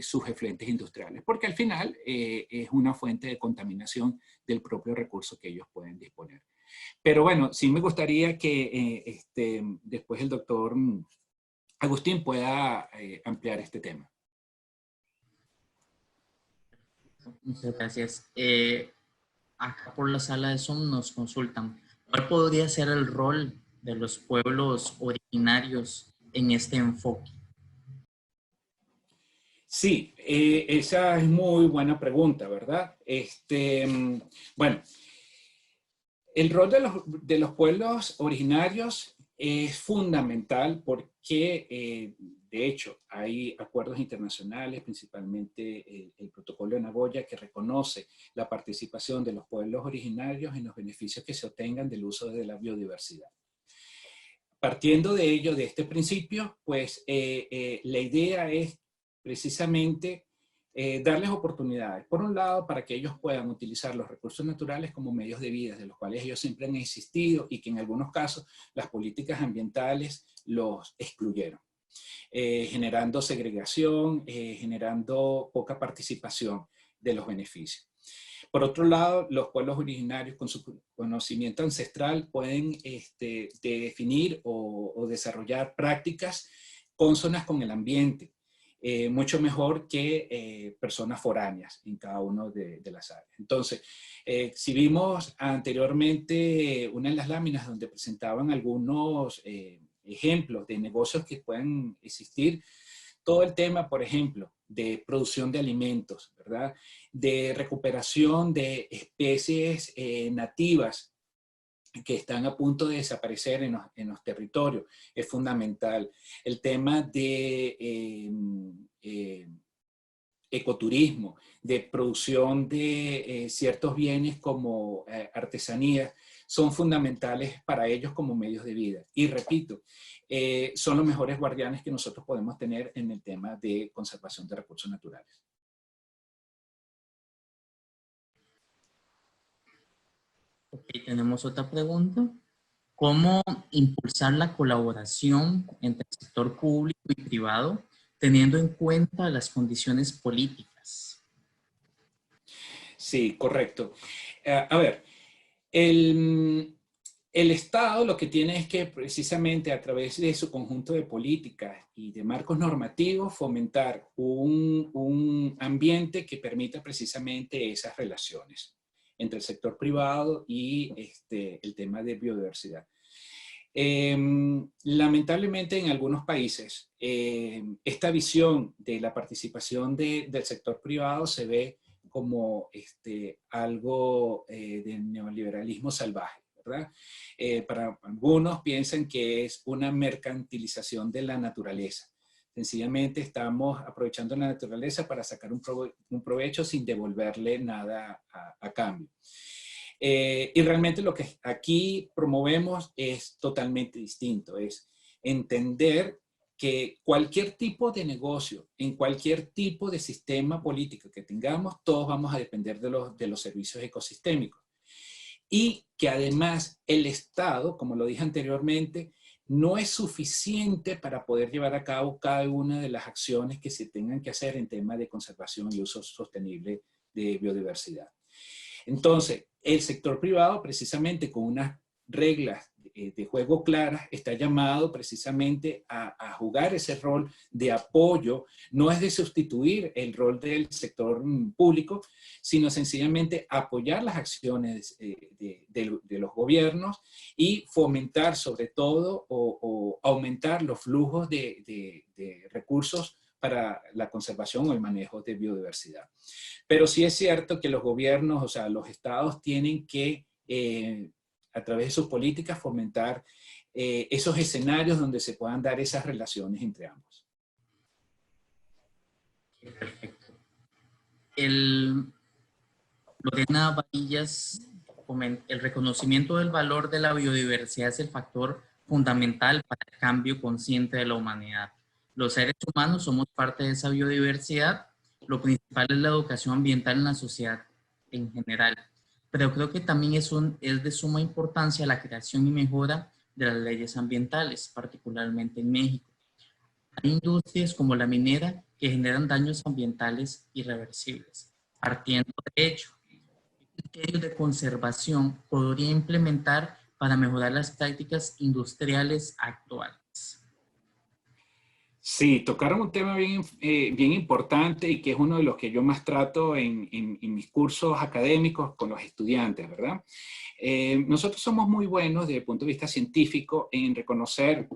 sus efluentes industriales, porque al final es una fuente de contaminación del propio recurso que ellos pueden disponer. Pero bueno, sí me gustaría que después el doctor Agustín pueda ampliar este tema. Muchas gracias. Acá por la sala de Zoom nos consultan, ¿cuál podría ser el rol de los pueblos originarios en este enfoque? Sí, esa es muy buena pregunta, ¿verdad? Bueno, el rol de los pueblos originarios es fundamental porque, de hecho, hay acuerdos internacionales, principalmente el Protocolo de Nagoya, que reconoce la participación de los pueblos originarios en los beneficios que se obtengan del uso de la biodiversidad. Partiendo de ello, de este principio, pues la idea es precisamente darles oportunidades. Por un lado, para que ellos puedan utilizar los recursos naturales como medios de vida, de los cuales ellos siempre han existido y que en algunos casos las políticas ambientales los excluyeron, generando segregación, generando poca participación de los beneficios. Por otro lado, los pueblos originarios con su conocimiento ancestral pueden definir o desarrollar prácticas cónsonas con el ambiente, mucho mejor que personas foráneas en cada una de las áreas. Entonces, si vimos anteriormente una de las láminas donde presentaban algunos ejemplos de negocios que pueden existir, todo el tema, por ejemplo, de producción de alimentos, ¿verdad? De recuperación de especies nativas que están a punto de desaparecer en los territorios, es fundamental. El tema de ecoturismo, de producción de ciertos bienes como artesanías, son fundamentales para ellos como medios de vida. Y repito, son los mejores guardianes que nosotros podemos tener en el tema de conservación de recursos naturales. Ok, tenemos otra pregunta. ¿Cómo impulsar la colaboración entre el sector público y privado teniendo en cuenta las condiciones políticas? Sí, correcto. A ver, el Estado lo que tiene es que precisamente a través de su conjunto de políticas y de marcos normativos fomentar un ambiente que permita precisamente esas relaciones entre el sector privado y el tema de biodiversidad. Lamentablemente en algunos países esta visión de la participación del sector privado se ve como algo de neoliberalismo salvaje, ¿verdad? Para algunos piensan que es una mercantilización de la naturaleza. Sencillamente estamos aprovechando la naturaleza para sacar un provecho sin devolverle nada a cambio. Y realmente lo que aquí promovemos es totalmente distinto, es entender que cualquier tipo de negocio, en cualquier tipo de sistema político que tengamos, todos vamos a depender de los servicios ecosistémicos. Y que además el Estado, como lo dije anteriormente, no es suficiente para poder llevar a cabo cada una de las acciones que se tengan que hacer en tema de conservación y uso sostenible de biodiversidad. Entonces, el sector privado, precisamente con unas reglas de juego claras, está llamado precisamente a jugar ese rol de apoyo. No es de sustituir el rol del sector público, sino sencillamente apoyar las acciones de los gobiernos y fomentar sobre todo o aumentar los flujos de recursos para la conservación o el manejo de biodiversidad. Pero sí es cierto que los gobiernos, o sea, los estados tienen que, a través de sus políticas, fomentar esos escenarios donde se puedan dar esas relaciones entre ambos. Perfecto. Lorena Varillas comenta, el reconocimiento del valor de la biodiversidad es el factor fundamental para el cambio consciente de la humanidad. Los seres humanos somos parte de esa biodiversidad. Lo principal es la educación ambiental en la sociedad en general. Pero creo que también es de suma importancia la creación y mejora de las leyes ambientales, particularmente en México. Hay industrias como la minera que generan daños ambientales irreversibles. Partiendo de ello, ¿qué criterios de conservación podría implementar para mejorar las prácticas industriales actuales? Sí, tocaron un tema bien importante y que es uno de los que yo más trato en mis cursos académicos con los estudiantes, ¿verdad? Nosotros somos muy buenos desde el punto de vista científico en reconocer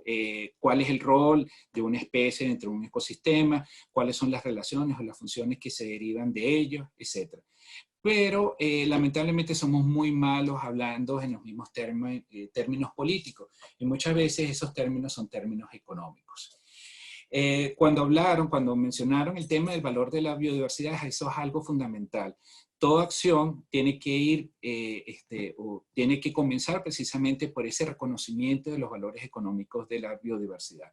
cuál es el rol de una especie dentro de un ecosistema, cuáles son las relaciones o las funciones que se derivan de ellos, etc. Pero lamentablemente somos muy malos hablando en los mismos términos políticos y muchas veces esos términos son términos económicos. Cuando mencionaron el tema del valor de la biodiversidad, eso es algo fundamental. Toda acción tiene que ir, tiene que comenzar precisamente por ese reconocimiento de los valores económicos de la biodiversidad.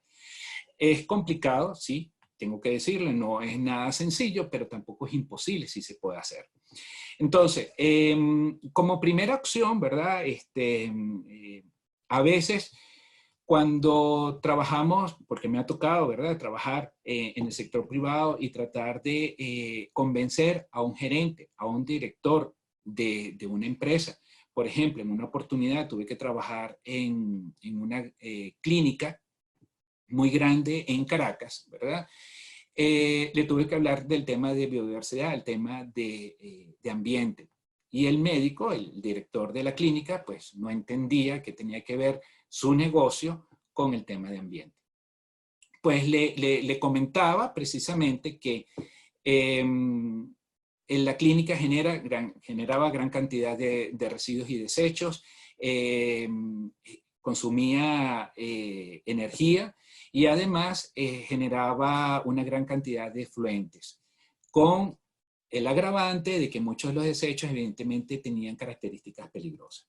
Es complicado, sí, tengo que decirlo, no es nada sencillo, pero tampoco es imposible, sí se puede hacer. Entonces, como primera opción, ¿verdad? A veces cuando trabajamos, porque me ha tocado, ¿verdad?, trabajar en el sector privado y tratar de convencer a un gerente, a un director de una empresa. Por ejemplo, en una oportunidad tuve que trabajar en una clínica muy grande en Caracas, ¿verdad? Le tuve que hablar del tema de biodiversidad, el tema de ambiente. Y el médico, el director de la clínica, pues no entendía que tenía que ver su negocio con el tema de ambiente. Pues le comentaba precisamente que en la clínica generaba gran cantidad de residuos y desechos, consumía energía y además generaba una gran cantidad de efluentes, con el agravante de que muchos de los desechos evidentemente tenían características peligrosas.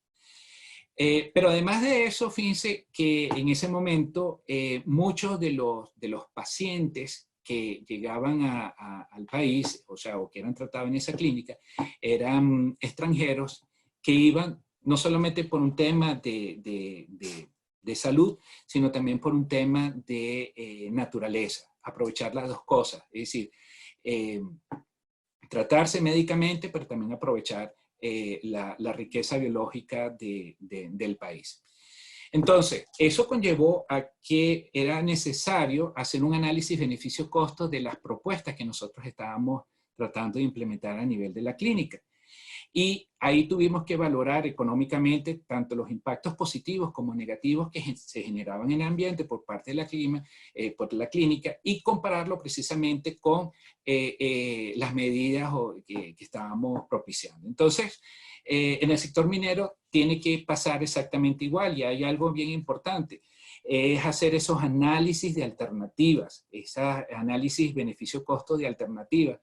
Pero además de eso, fíjense que en ese momento muchos de los pacientes que llegaban al país, o sea, o que eran tratados en esa clínica, eran extranjeros que iban no solamente por un tema de salud, sino también por un tema de naturaleza, aprovechar las dos cosas, es decir, tratarse médicamente, pero también aprovechar la riqueza biológica del país. Entonces, eso conllevó a que era necesario hacer un análisis beneficio-costo de las propuestas que nosotros estábamos tratando de implementar a nivel de la clínica. Y ahí tuvimos que valorar económicamente tanto los impactos positivos como negativos que se generaban en el ambiente por parte de por la clínica y compararlo precisamente con las medidas que estábamos propiciando. Entonces, en el sector minero tiene que pasar exactamente igual y hay algo bien importante. Es hacer esos análisis de alternativas, esos análisis beneficio-costo de alternativas.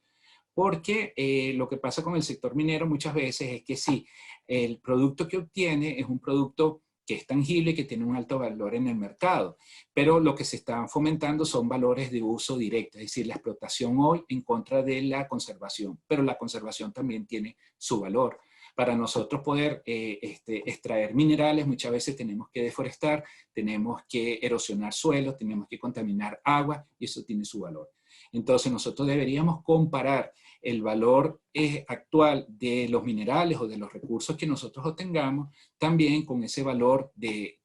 Porque lo que pasa con el sector minero muchas veces es que sí, el producto que obtiene es un producto que es tangible y que tiene un alto valor en el mercado, pero lo que se están fomentando son valores de uso directo, es decir, la explotación hoy en contra de la conservación, pero la conservación también tiene su valor. Para nosotros poder extraer minerales, muchas veces tenemos que deforestar, tenemos que erosionar suelos, tenemos que contaminar agua y eso tiene su valor. Entonces nosotros deberíamos comparar el valor actual de los minerales o de los recursos que nosotros obtengamos también con ese valor que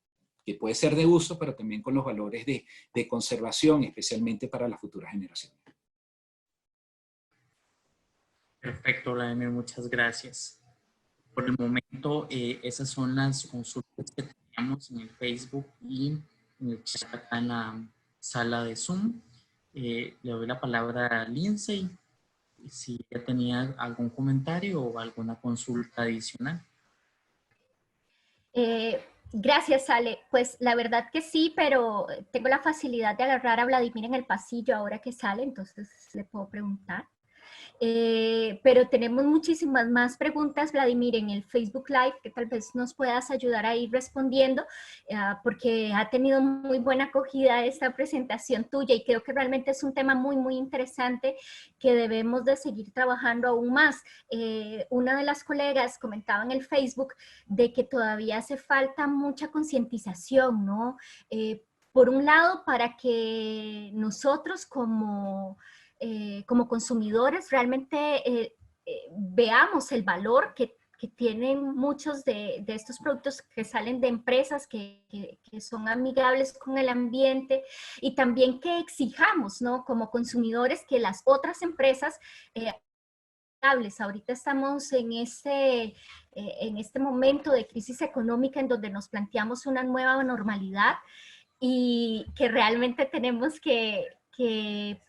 puede ser de uso, pero también con los valores de conservación, especialmente para las futuras generaciones. Perfecto, Vladimir, muchas gracias. Por el momento, esas son las consultas que teníamos en el Facebook y en el chat acá en la sala de Zoom. Le doy la palabra a Lindsay, si ya tenía algún comentario o alguna consulta adicional. Gracias, Ale. Pues la verdad que sí, pero tengo la facilidad de agarrar a Vladimir en el pasillo ahora que sale, entonces le puedo preguntar. pero tenemos muchísimas más preguntas, Vladimir, en el Facebook Live, que tal vez nos puedas ayudar a ir respondiendo, porque ha tenido muy buena acogida esta presentación tuya y creo que realmente es un tema muy, muy interesante que debemos de seguir trabajando aún más. Una de las colegas comentaba en el Facebook de que todavía hace falta mucha concientización, ¿no? Por un lado, para que nosotros como consumidores realmente veamos el valor que tienen muchos de estos productos que salen de empresas que son amigables con el ambiente, y también que exijamos, ¿no? Como consumidores, que las otras empresas ahorita estamos en este momento de crisis económica en donde nos planteamos una nueva normalidad y que realmente tenemos que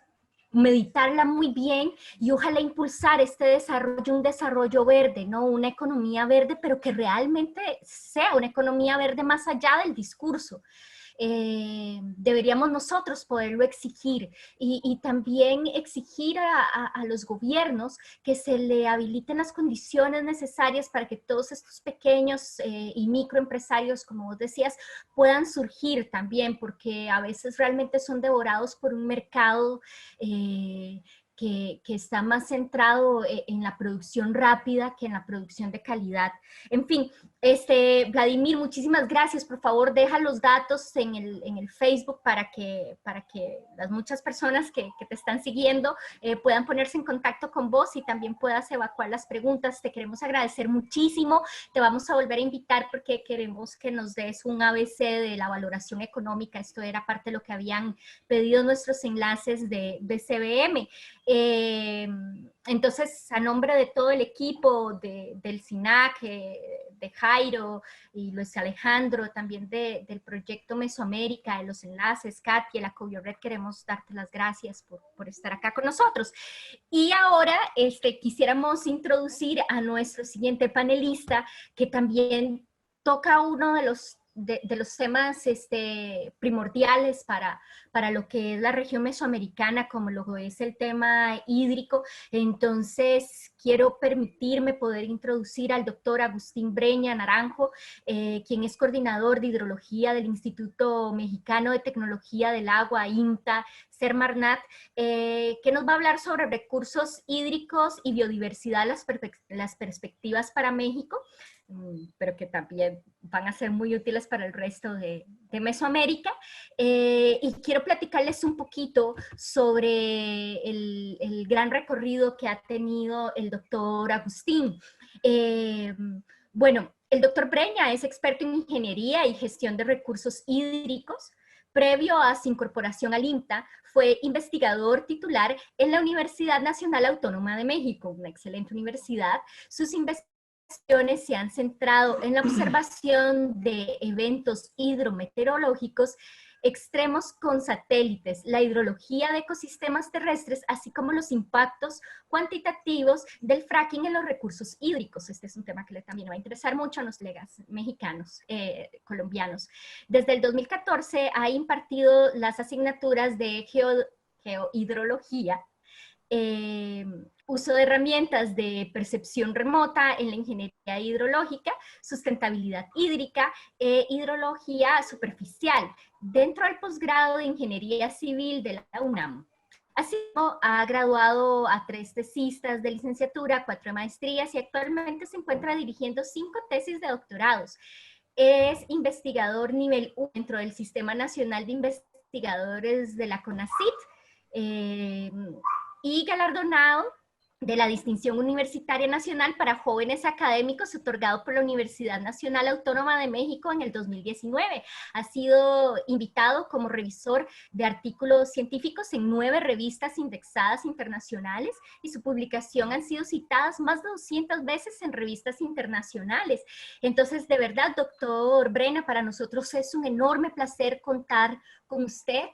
meditarla muy bien y ojalá impulsar este desarrollo, un desarrollo verde, ¿no? Una economía verde, pero que realmente sea una economía verde más allá del discurso. Deberíamos nosotros poderlo exigir y también exigir a los gobiernos que se le habiliten las condiciones necesarias para que todos estos pequeños y microempresarios, como vos decías, puedan surgir también, porque a veces realmente son devorados por un mercado que está más centrado en la producción rápida que en la producción de calidad. En fin, Vladimir, muchísimas gracias. Por favor, deja los datos en el Facebook para que las muchas personas que te están siguiendo puedan ponerse en contacto con vos y también puedas evacuar las preguntas. Te queremos agradecer muchísimo. Te vamos a volver a invitar porque queremos que nos des un ABC de la valoración económica. Esto era parte de lo que habían pedido nuestros enlaces de CBM. Entonces, a nombre de todo el equipo del SINAC, de Jairo y Luis Alejandro, también del proyecto Mesoamérica, de los enlaces, Katy, la Coviored, queremos darte las gracias por estar acá con nosotros. Y ahora quisiéramos introducir a nuestro siguiente panelista, que también toca uno de los temas primordiales para lo que es la región mesoamericana, como lo es el tema hídrico. Entonces, quiero permitirme poder introducir al doctor Agustín Breña Naranjo, quien es coordinador de hidrología del Instituto Mexicano de Tecnología del Agua, IMTA, Semarnat, que nos va a hablar sobre recursos hídricos y biodiversidad, las perspectivas para México, pero que también van a ser muy útiles para el resto de Mesoamérica. Y quiero platicarles un poquito sobre el gran recorrido que ha tenido el doctor Agustín. Bueno, el doctor Breña es experto en ingeniería y gestión de recursos hídricos. Previo a su incorporación al IMTA, fue investigador titular en la Universidad Nacional Autónoma de México, una excelente universidad. Sus investigaciones se han centrado en la observación de eventos hidrometeorológicos extremos con satélites, la hidrología de ecosistemas terrestres, así como los impactos cuantitativos del fracking en los recursos hídricos. Este es un tema que también va a interesar mucho a los colegas mexicanos, colombianos. Desde el 2014 ha impartido las asignaturas de geohidrología, uso de herramientas de percepción remota en la ingeniería hidrológica, sustentabilidad hídrica, hidrología superficial, dentro del posgrado de Ingeniería Civil de la UNAM. Así como ha graduado a 3 tesistas de licenciatura, 4 maestrías y actualmente se encuentra dirigiendo 5 tesis de doctorados. Es investigador nivel 1 dentro del Sistema Nacional de Investigadores de la CONACYT, y galardonado de la Distinción Universitaria Nacional para Jóvenes Académicos, otorgado por la Universidad Nacional Autónoma de México en el 2019. Ha sido invitado como revisor de artículos científicos en 9 revistas indexadas internacionales y su publicación han sido citadas más de 200 veces en revistas internacionales. Entonces, de verdad, doctor Breña, para nosotros es un enorme placer contar con usted.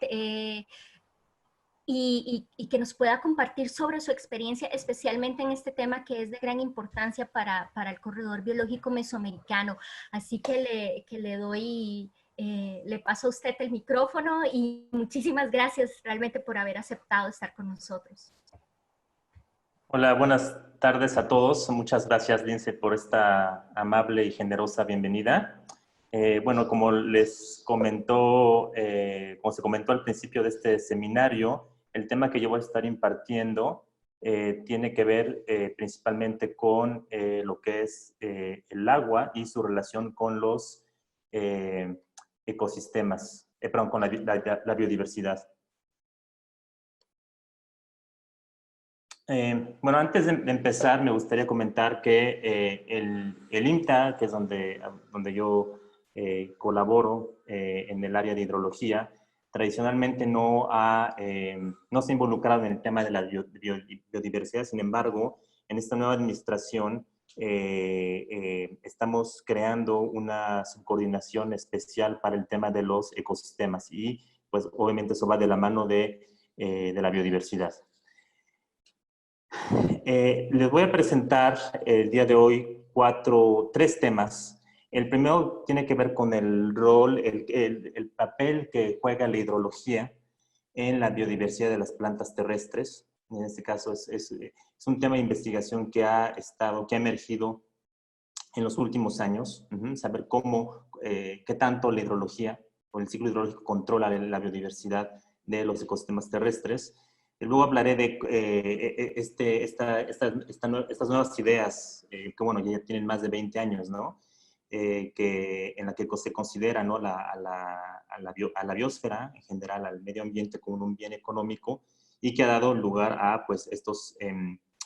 Y que nos pueda compartir sobre su experiencia, especialmente en este tema que es de gran importancia para el corredor biológico mesoamericano. Así que le paso a usted el micrófono y muchísimas gracias realmente por haber aceptado estar con nosotros. Hola, buenas tardes a todos. Muchas gracias, Lince, por esta amable y generosa bienvenida. Bueno, como les comentó, como se comentó al principio de este seminario, el tema que yo voy a estar impartiendo tiene que ver principalmente con lo que es el agua y su relación con los ecosistemas, perdón, con la biodiversidad. Bueno, antes de empezar, me gustaría comentar que el IMTA, que es donde yo colaboro en el área de hidrología, tradicionalmente no se ha involucrado en el tema de la biodiversidad. Sin embargo, en esta nueva administración estamos creando una subcoordinación especial para el tema de los ecosistemas y pues obviamente eso va de la mano de la biodiversidad. Les voy a presentar el día de hoy tres temas. El primero tiene que ver con el rol, el papel que juega la hidrología en la biodiversidad de las plantas terrestres. En este caso es un tema de investigación que ha emergido en los últimos años. Saber qué tanto la hidrología o el ciclo hidrológico controla la biodiversidad de los ecosistemas terrestres. Luego hablaré de estas nuevas ideas, que bueno, ya tienen más de 20 años, ¿no? En la que se considera, ¿no? a la biosfera, en general, al medio ambiente como un bien económico, y que ha dado lugar a pues, estos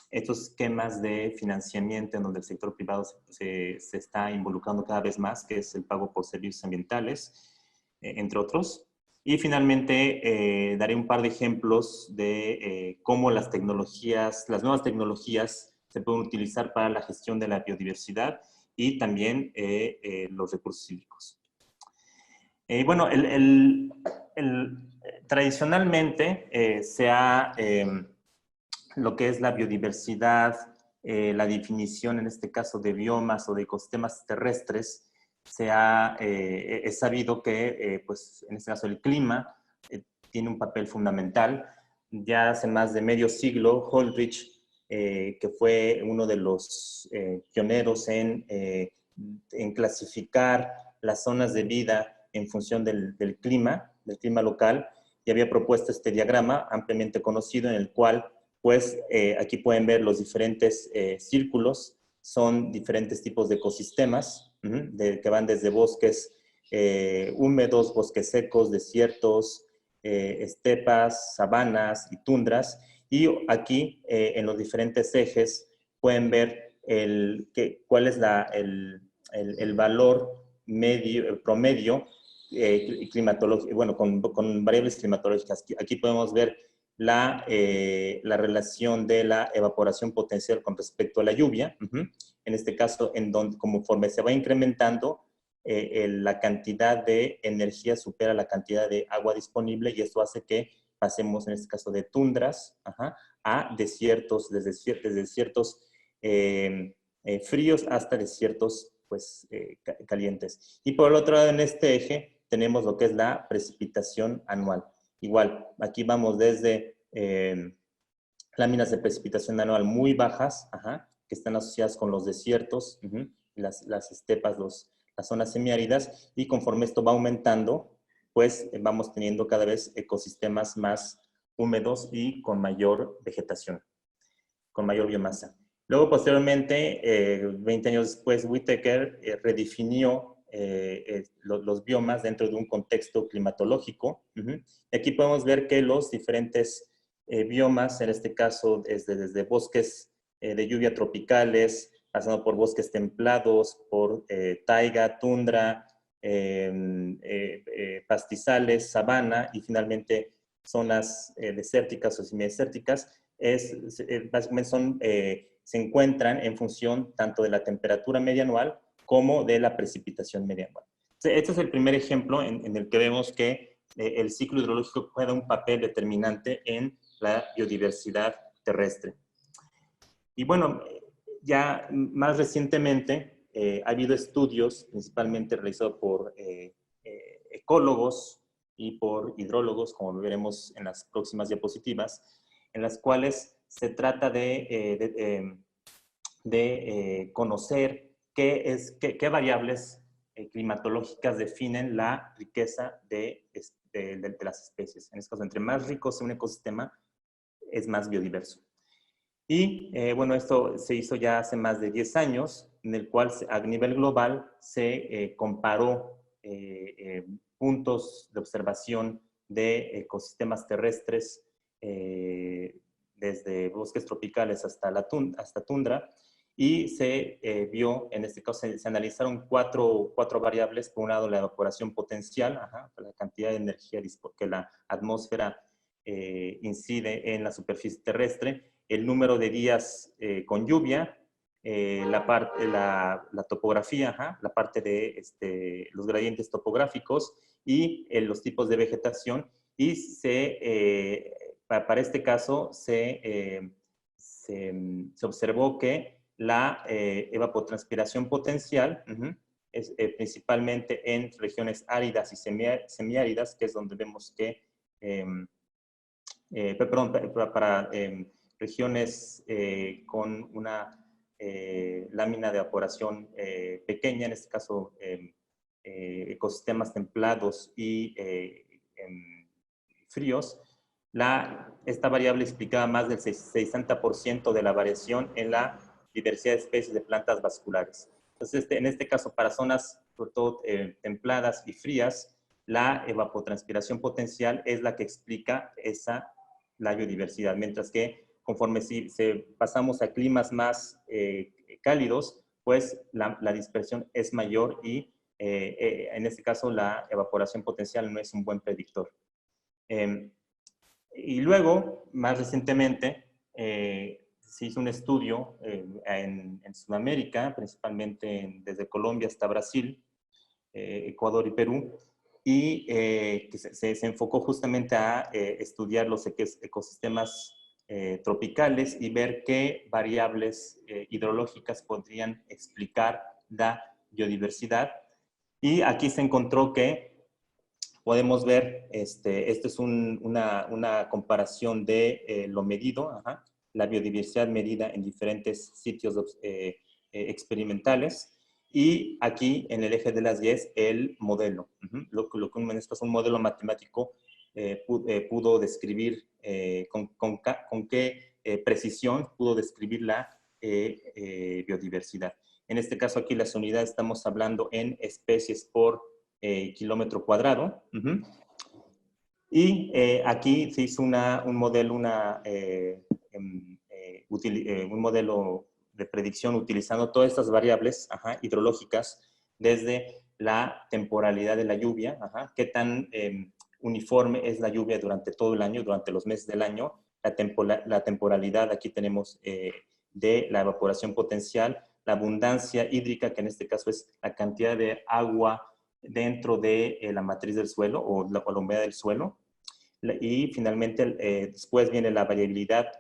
esquemas de financiamiento en donde el sector privado se está involucrando cada vez más, que es el pago por servicios ambientales, entre otros. Y finalmente daré un par de ejemplos de cómo las nuevas tecnologías se pueden utilizar para la gestión de la biodiversidad y también los recursos hídricos. Bueno, tradicionalmente lo que es la biodiversidad, la definición en este caso de biomas o de ecosistemas terrestres, es sabido que, pues, en este caso, el clima tiene un papel fundamental. Ya hace más de medio siglo, Holdridge, que fue uno de los pioneros en clasificar las zonas de vida en función del clima local, y había propuesto este diagrama ampliamente conocido en el cual, pues, aquí pueden ver los diferentes círculos, son diferentes tipos de ecosistemas, que van desde bosques húmedos, bosques secos, desiertos, estepas, sabanas y tundras. Y aquí, en los diferentes ejes, pueden ver cuál es el valor promedio climatológico, bueno, con variables climatológicas. Aquí podemos ver la relación de la evaporación potencial con respecto a la lluvia. En este caso, conforme se va incrementando, la cantidad de energía supera la cantidad de agua disponible, y esto hace que pasemos, en este caso, de tundras a desiertos, desde desiertos fríos hasta desiertos, pues, calientes. Y por el otro lado, en este eje, tenemos lo que es la precipitación anual. Igual, aquí vamos desde láminas de precipitación anual muy bajas, que están asociadas con los desiertos, las estepas, las zonas semiáridas, y conforme esto va aumentando, pues vamos teniendo cada vez ecosistemas más húmedos y con mayor vegetación, con mayor biomasa. Luego, posteriormente, 20 años después, Whittaker redefinió los biomas dentro de un contexto climatológico. Y aquí podemos ver que los diferentes biomas, en este caso desde bosques de lluvia tropicales, pasando por bosques templados, por taiga, tundra, pastizales, sabana, y finalmente zonas desérticas o semidesérticas, básicamente se encuentran en función tanto de la temperatura media anual como de la precipitación media anual. Este es el primer ejemplo en el que vemos que el ciclo hidrológico juega un papel determinante en la biodiversidad terrestre. Y bueno, ya más recientemente ha habido estudios, principalmente realizados por ecólogos y por hidrólogos, como veremos en las próximas diapositivas, en las cuales se trata de conocer qué variables climatológicas definen la riqueza de las especies. En este caso, entre más rico sea un ecosistema, es más biodiverso. Y bueno, esto se hizo ya hace más de 10 años, en el cual a nivel global se comparó puntos de observación de ecosistemas terrestres desde bosques tropicales hasta tundra, y se vio, en este caso se analizaron cuatro variables. Por un lado, la evaporación potencial, la cantidad de energía que la atmósfera incide en la superficie terrestre, el número de días con lluvia, la topografía, la parte de los gradientes topográficos y los tipos de vegetación. Y para este caso se observó que la evapotranspiración potencial es principalmente en regiones áridas y semiáridas, que es donde vemos que, para regiones con una lámina de evaporación pequeña, en este caso ecosistemas templados y fríos, esta variable explicaba más del 60% de la variación en la diversidad de especies de plantas vasculares. Entonces, en este caso, para zonas, sobre todo templadas y frías, la evapotranspiración potencial es la que explica la biodiversidad, mientras que conforme pasamos a climas más cálidos, pues la dispersión es mayor y en este caso la evaporación potencial no es un buen predictor. Y luego, más recientemente, se hizo un estudio en Sudamérica, principalmente desde Colombia hasta Brasil, Ecuador y Perú, y que se enfocó justamente a estudiar los ecosistemas tropicales y ver qué variables hidrológicas podrían explicar la biodiversidad. Y aquí se encontró que podemos ver, esta es una comparación de lo medido, la biodiversidad medida en diferentes sitios experimentales. Y aquí, en el eje de las Y, el modelo. Lo que en este caso un modelo matemático pudo describir, con qué precisión pudo describir la biodiversidad. En este caso aquí las unidades estamos hablando en especies por kilómetro cuadrado. Y aquí se hizo un modelo de predicción utilizando todas estas variables hidrológicas, desde la temporalidad de la lluvia, qué tan uniforme es la lluvia durante todo el año, durante los meses del año, la temporalidad, aquí tenemos de la evaporación potencial, la abundancia hídrica, que en este caso es la cantidad de agua dentro de la matriz del suelo o la humedad del suelo. Y finalmente, después viene la variabilidad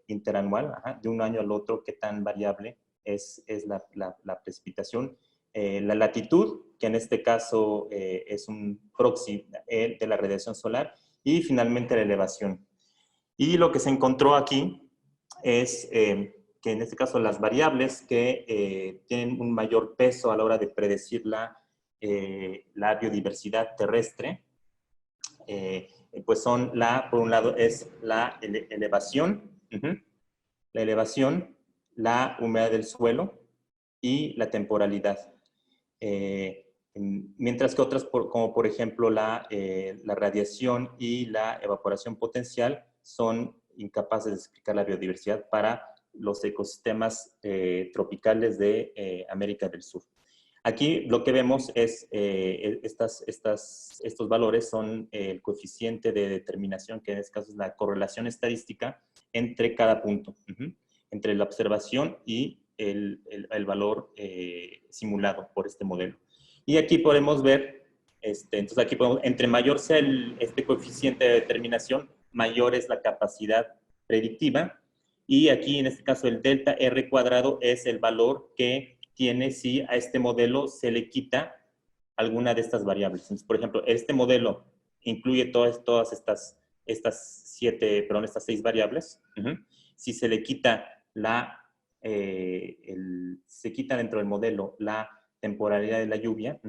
interanual, de un año al otro, qué tan variable es la precipitación. La latitud, que en este caso es un proxy de la radiación solar, y finalmente la elevación. Y lo que se encontró aquí es que en este caso las variables que tienen un mayor peso a la hora de predecir la biodiversidad terrestre, pues son por un lado es la elevación, la humedad del suelo y la temporalidad. Mientras que otras, como por ejemplo la radiación y la evaporación potencial, son incapaces de explicar la biodiversidad para los ecosistemas tropicales de América del Sur. Aquí lo que vemos es estos valores son el coeficiente de determinación, que en este caso es la correlación estadística entre cada punto, entre la observación y el valor simulado por este modelo. Y aquí podemos ver, entonces aquí entre mayor sea este coeficiente de determinación, mayor es la capacidad predictiva. Y aquí en este caso el delta R cuadrado es el valor que tiene si a este modelo se le quita alguna de estas variables. Entonces, por ejemplo, este modelo incluye todas estas 6 variables. si se le quita se quita dentro del modelo la temporalidad de la lluvia,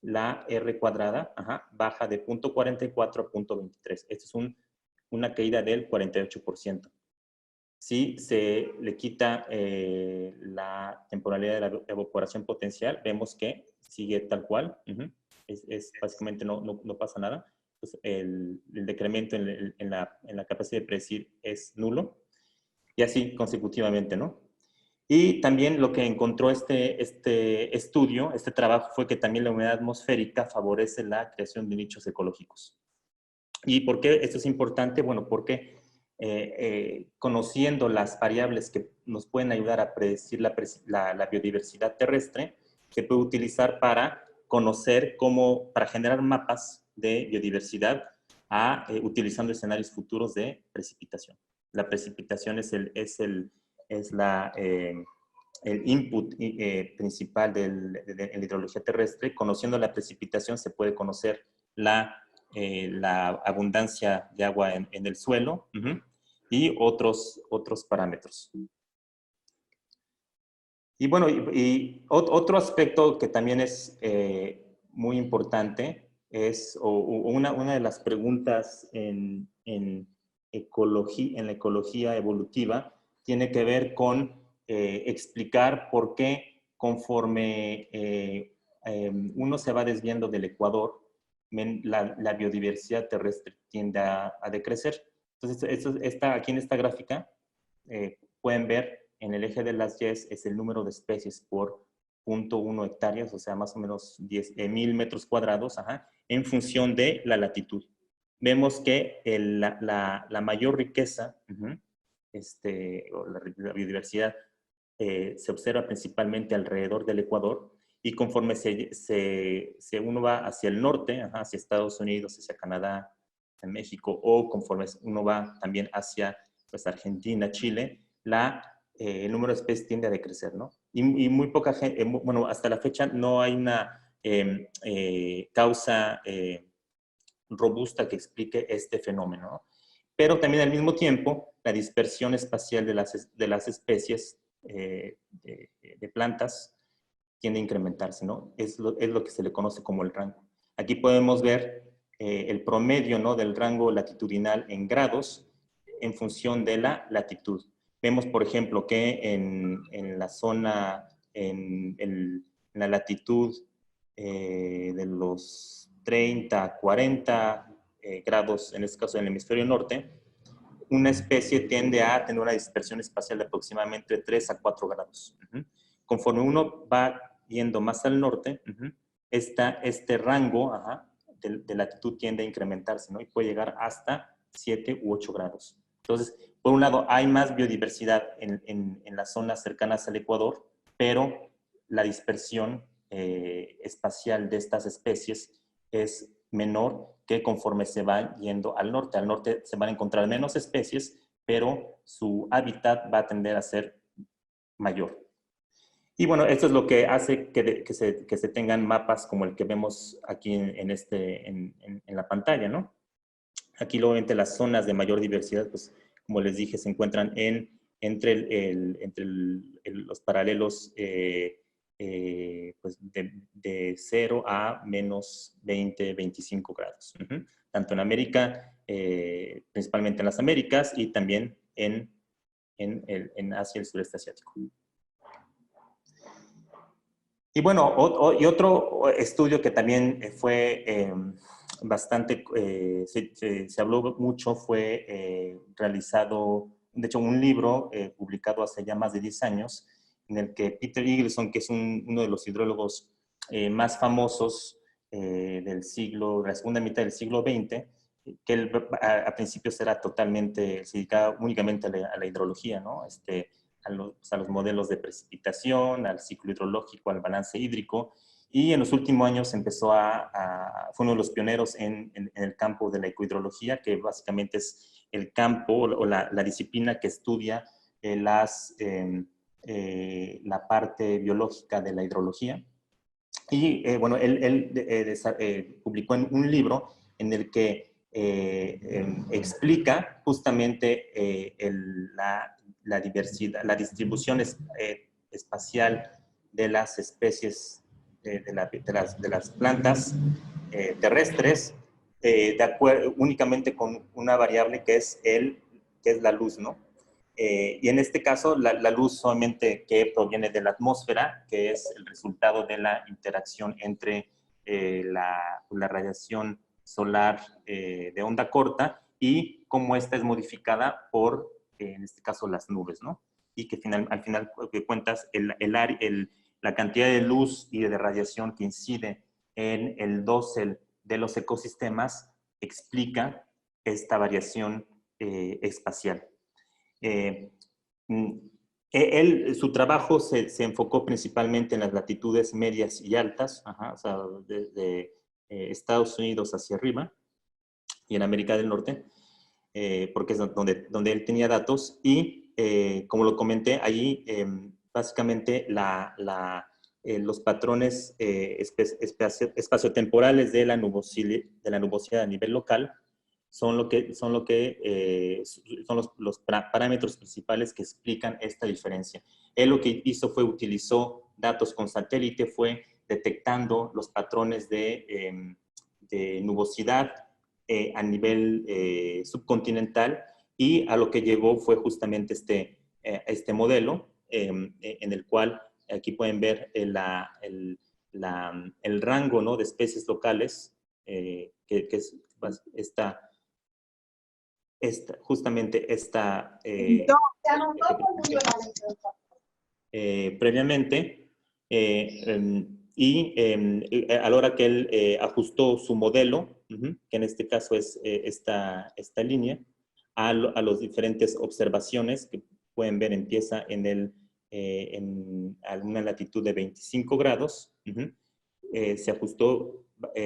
la R cuadrada baja de 0.44 a 0.23. Esto es una caída del 48%. Si se le quita la temporalidad de la evaporación potencial, vemos que sigue tal cual. Básicamente no pasa nada. Pues el decremento en la capacidad de predecir es nulo. Y así consecutivamente, ¿no? Y también lo que encontró este estudio, este trabajo, fue que también la humedad atmosférica favorece la creación de nichos ecológicos. ¿Y por qué esto es importante? Bueno, porque conociendo las variables que nos pueden ayudar a predecir la biodiversidad terrestre, se puede utilizar para conocer para generar mapas de biodiversidad utilizando escenarios futuros de precipitación. La precipitación es el input principal en la hidrología terrestre. Conociendo la precipitación se puede conocer la abundancia de agua en el suelo y otros parámetros. Y bueno, otro aspecto que también es muy importante es, una de las preguntas en la ecología evolutiva tiene que ver con explicar por qué conforme uno se va desviando del ecuador, la biodiversidad terrestre tiende a decrecer. Entonces, aquí en esta gráfica pueden ver en el eje de las Y es el número de especies por 0.1 hectáreas, o sea, más o menos 10.000 metros cuadrados, en función de la latitud. Vemos que la mayor riqueza, o la biodiversidad, se observa principalmente alrededor del Ecuador, y conforme uno va hacia el norte, hacia Estados Unidos, hacia Canadá, hacia México, o conforme uno va también hacia pues, Argentina, Chile, el número de especies tiende a decrecer, ¿no? Y muy poca gente, bueno, hasta la fecha no hay una causa robusta que explique este fenómeno, ¿no? Pero también al mismo tiempo, la dispersión espacial de las especies de plantas tiende a incrementarse, ¿no? Es lo que se le conoce como el rango. Aquí podemos ver el promedio, ¿no?, del rango latitudinal en grados en función de la latitud. Vemos, por ejemplo, que en la zona, en la latitud de los 30 a 40 grados, en este caso en el hemisferio norte, una especie tiende a tener una dispersión espacial de aproximadamente 3 a 4 grados. Conforme uno va yendo más al norte, este rango de latitud tiende a incrementarse, ¿no? Y puede llegar hasta 7 u 8 grados. Entonces, por un lado, hay más biodiversidad en las zonas cercanas al Ecuador, pero la dispersión espacial de estas especies es menor que conforme se van yendo al norte. Al norte se van a encontrar menos especies, pero su hábitat va a tender a ser mayor. Y bueno, esto es lo que hace que se tengan mapas como el que vemos aquí en la pantalla, ¿no? Aquí, obviamente, las zonas de mayor diversidad, pues, como les dije, se encuentran entre los paralelos pues de 0 a menos 20, 25 grados. Tanto en América, principalmente en las Américas, y también en Asia y el sureste asiático. Y bueno, otro estudio que también fue bastante, se habló mucho, fue realizado, de hecho, un libro publicado hace ya más de 10 años, en el que Peter Eagleson, que es uno de los hidrólogos más famosos de la segunda mitad del siglo XX, que él a principios era totalmente, se dedicaba únicamente a la hidrología, ¿no? A los modelos de precipitación, al ciclo hidrológico, al balance hídrico, y en los últimos años fue uno de los pioneros en el campo de la ecohidrología, que básicamente es el campo o la disciplina que estudia la parte biológica de la hidrología. Y bueno, él publicó un libro en el que explica justamente la diversidad, la distribución espacial de las especies de las plantas terrestres, únicamente con una variable que es la luz, ¿no? Y en este caso, la luz solamente que proviene de la atmósfera, que es el resultado de la interacción entre la radiación solar de onda corta y cómo esta es modificada por, en este caso, las nubes, ¿no? Y que al final de cuentas, la cantidad de luz y de radiación que incide en el dosel de los ecosistemas explica esta variación espacial. Su trabajo se enfocó principalmente en las latitudes medias y altas, o sea, desde Estados Unidos hacia arriba y en América del Norte, porque es donde él tenía datos y, como lo comenté, allí básicamente los patrones espaciotemporales de la nubosidad a nivel local son los parámetros principales que explican esta diferencia. Él lo que utilizó datos con satélite, fue detectando los patrones de nubosidad a nivel subcontinental, y a lo que llegó fue justamente este modelo en el cual aquí pueden ver el rango, ¿no?, de especies locales, que es justamente previamente, a la hora que él ajustó su modelo, que en este caso es esta línea, a las diferentes observaciones que pueden ver, empieza en una latitud de 25 grados, se ajustó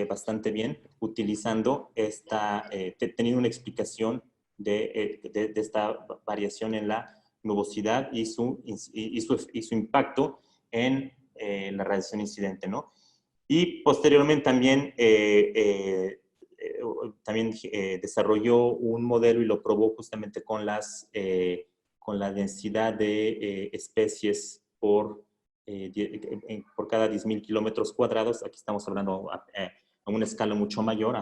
bastante bien, utilizando teniendo una explicación de esta variación en la nubosidad y su impacto en la radiación incidente, ¿no? Y posteriormente también desarrolló un modelo y lo probó justamente con la densidad de especies por cada 10.000 kilómetros cuadrados. Aquí estamos hablando a una escala mucho mayor,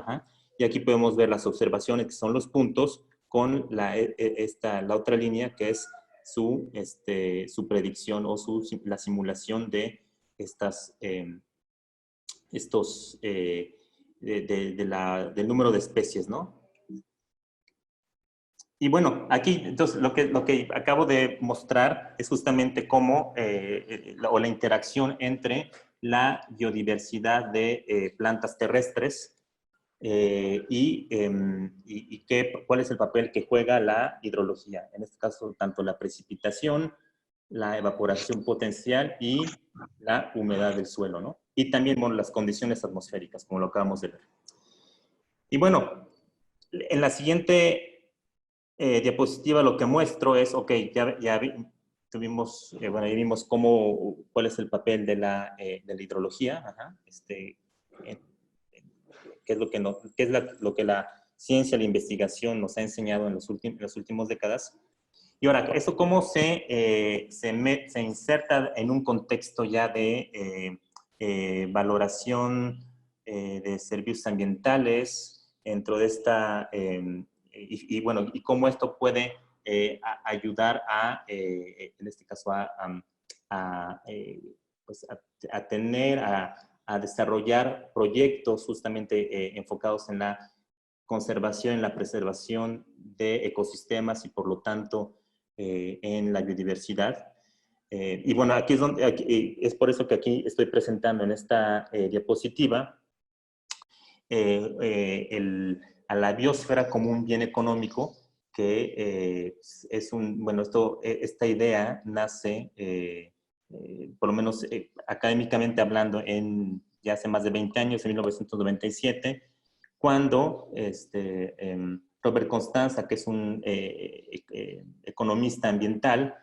y aquí podemos ver las observaciones, que son los puntos, con la otra línea, que es su predicción o la simulación de del número de especies, ¿no? Y bueno, aquí entonces lo que acabo de mostrar es justamente cómo la interacción entre la biodiversidad de plantas terrestres cuál es el papel que juega la hidrología. En este caso, tanto la precipitación, la evaporación potencial y la humedad del suelo, ¿no? Y también, bueno, las condiciones atmosféricas, como lo acabamos de ver. Y bueno, en la siguiente diapositiva lo que muestro es, ok, ya vimos cuál es el papel de la hidrología, qué es lo que la ciencia, la investigación nos ha enseñado en las últimas décadas. Y ahora, ¿eso cómo se inserta en un contexto ya de valoración de servicios ambientales dentro de esta, y cómo esto puede ayudar en este caso, a desarrollar proyectos justamente enfocados en la conservación, en la preservación de ecosistemas y por lo tanto en la biodiversidad. Y bueno, es por eso que aquí estoy presentando en esta diapositiva a la biosfera como un bien económico, que esta idea nace, por lo menos académicamente hablando, ya hace más de 20 años, en 1997, cuando Robert Constanza, que es un economista ambiental,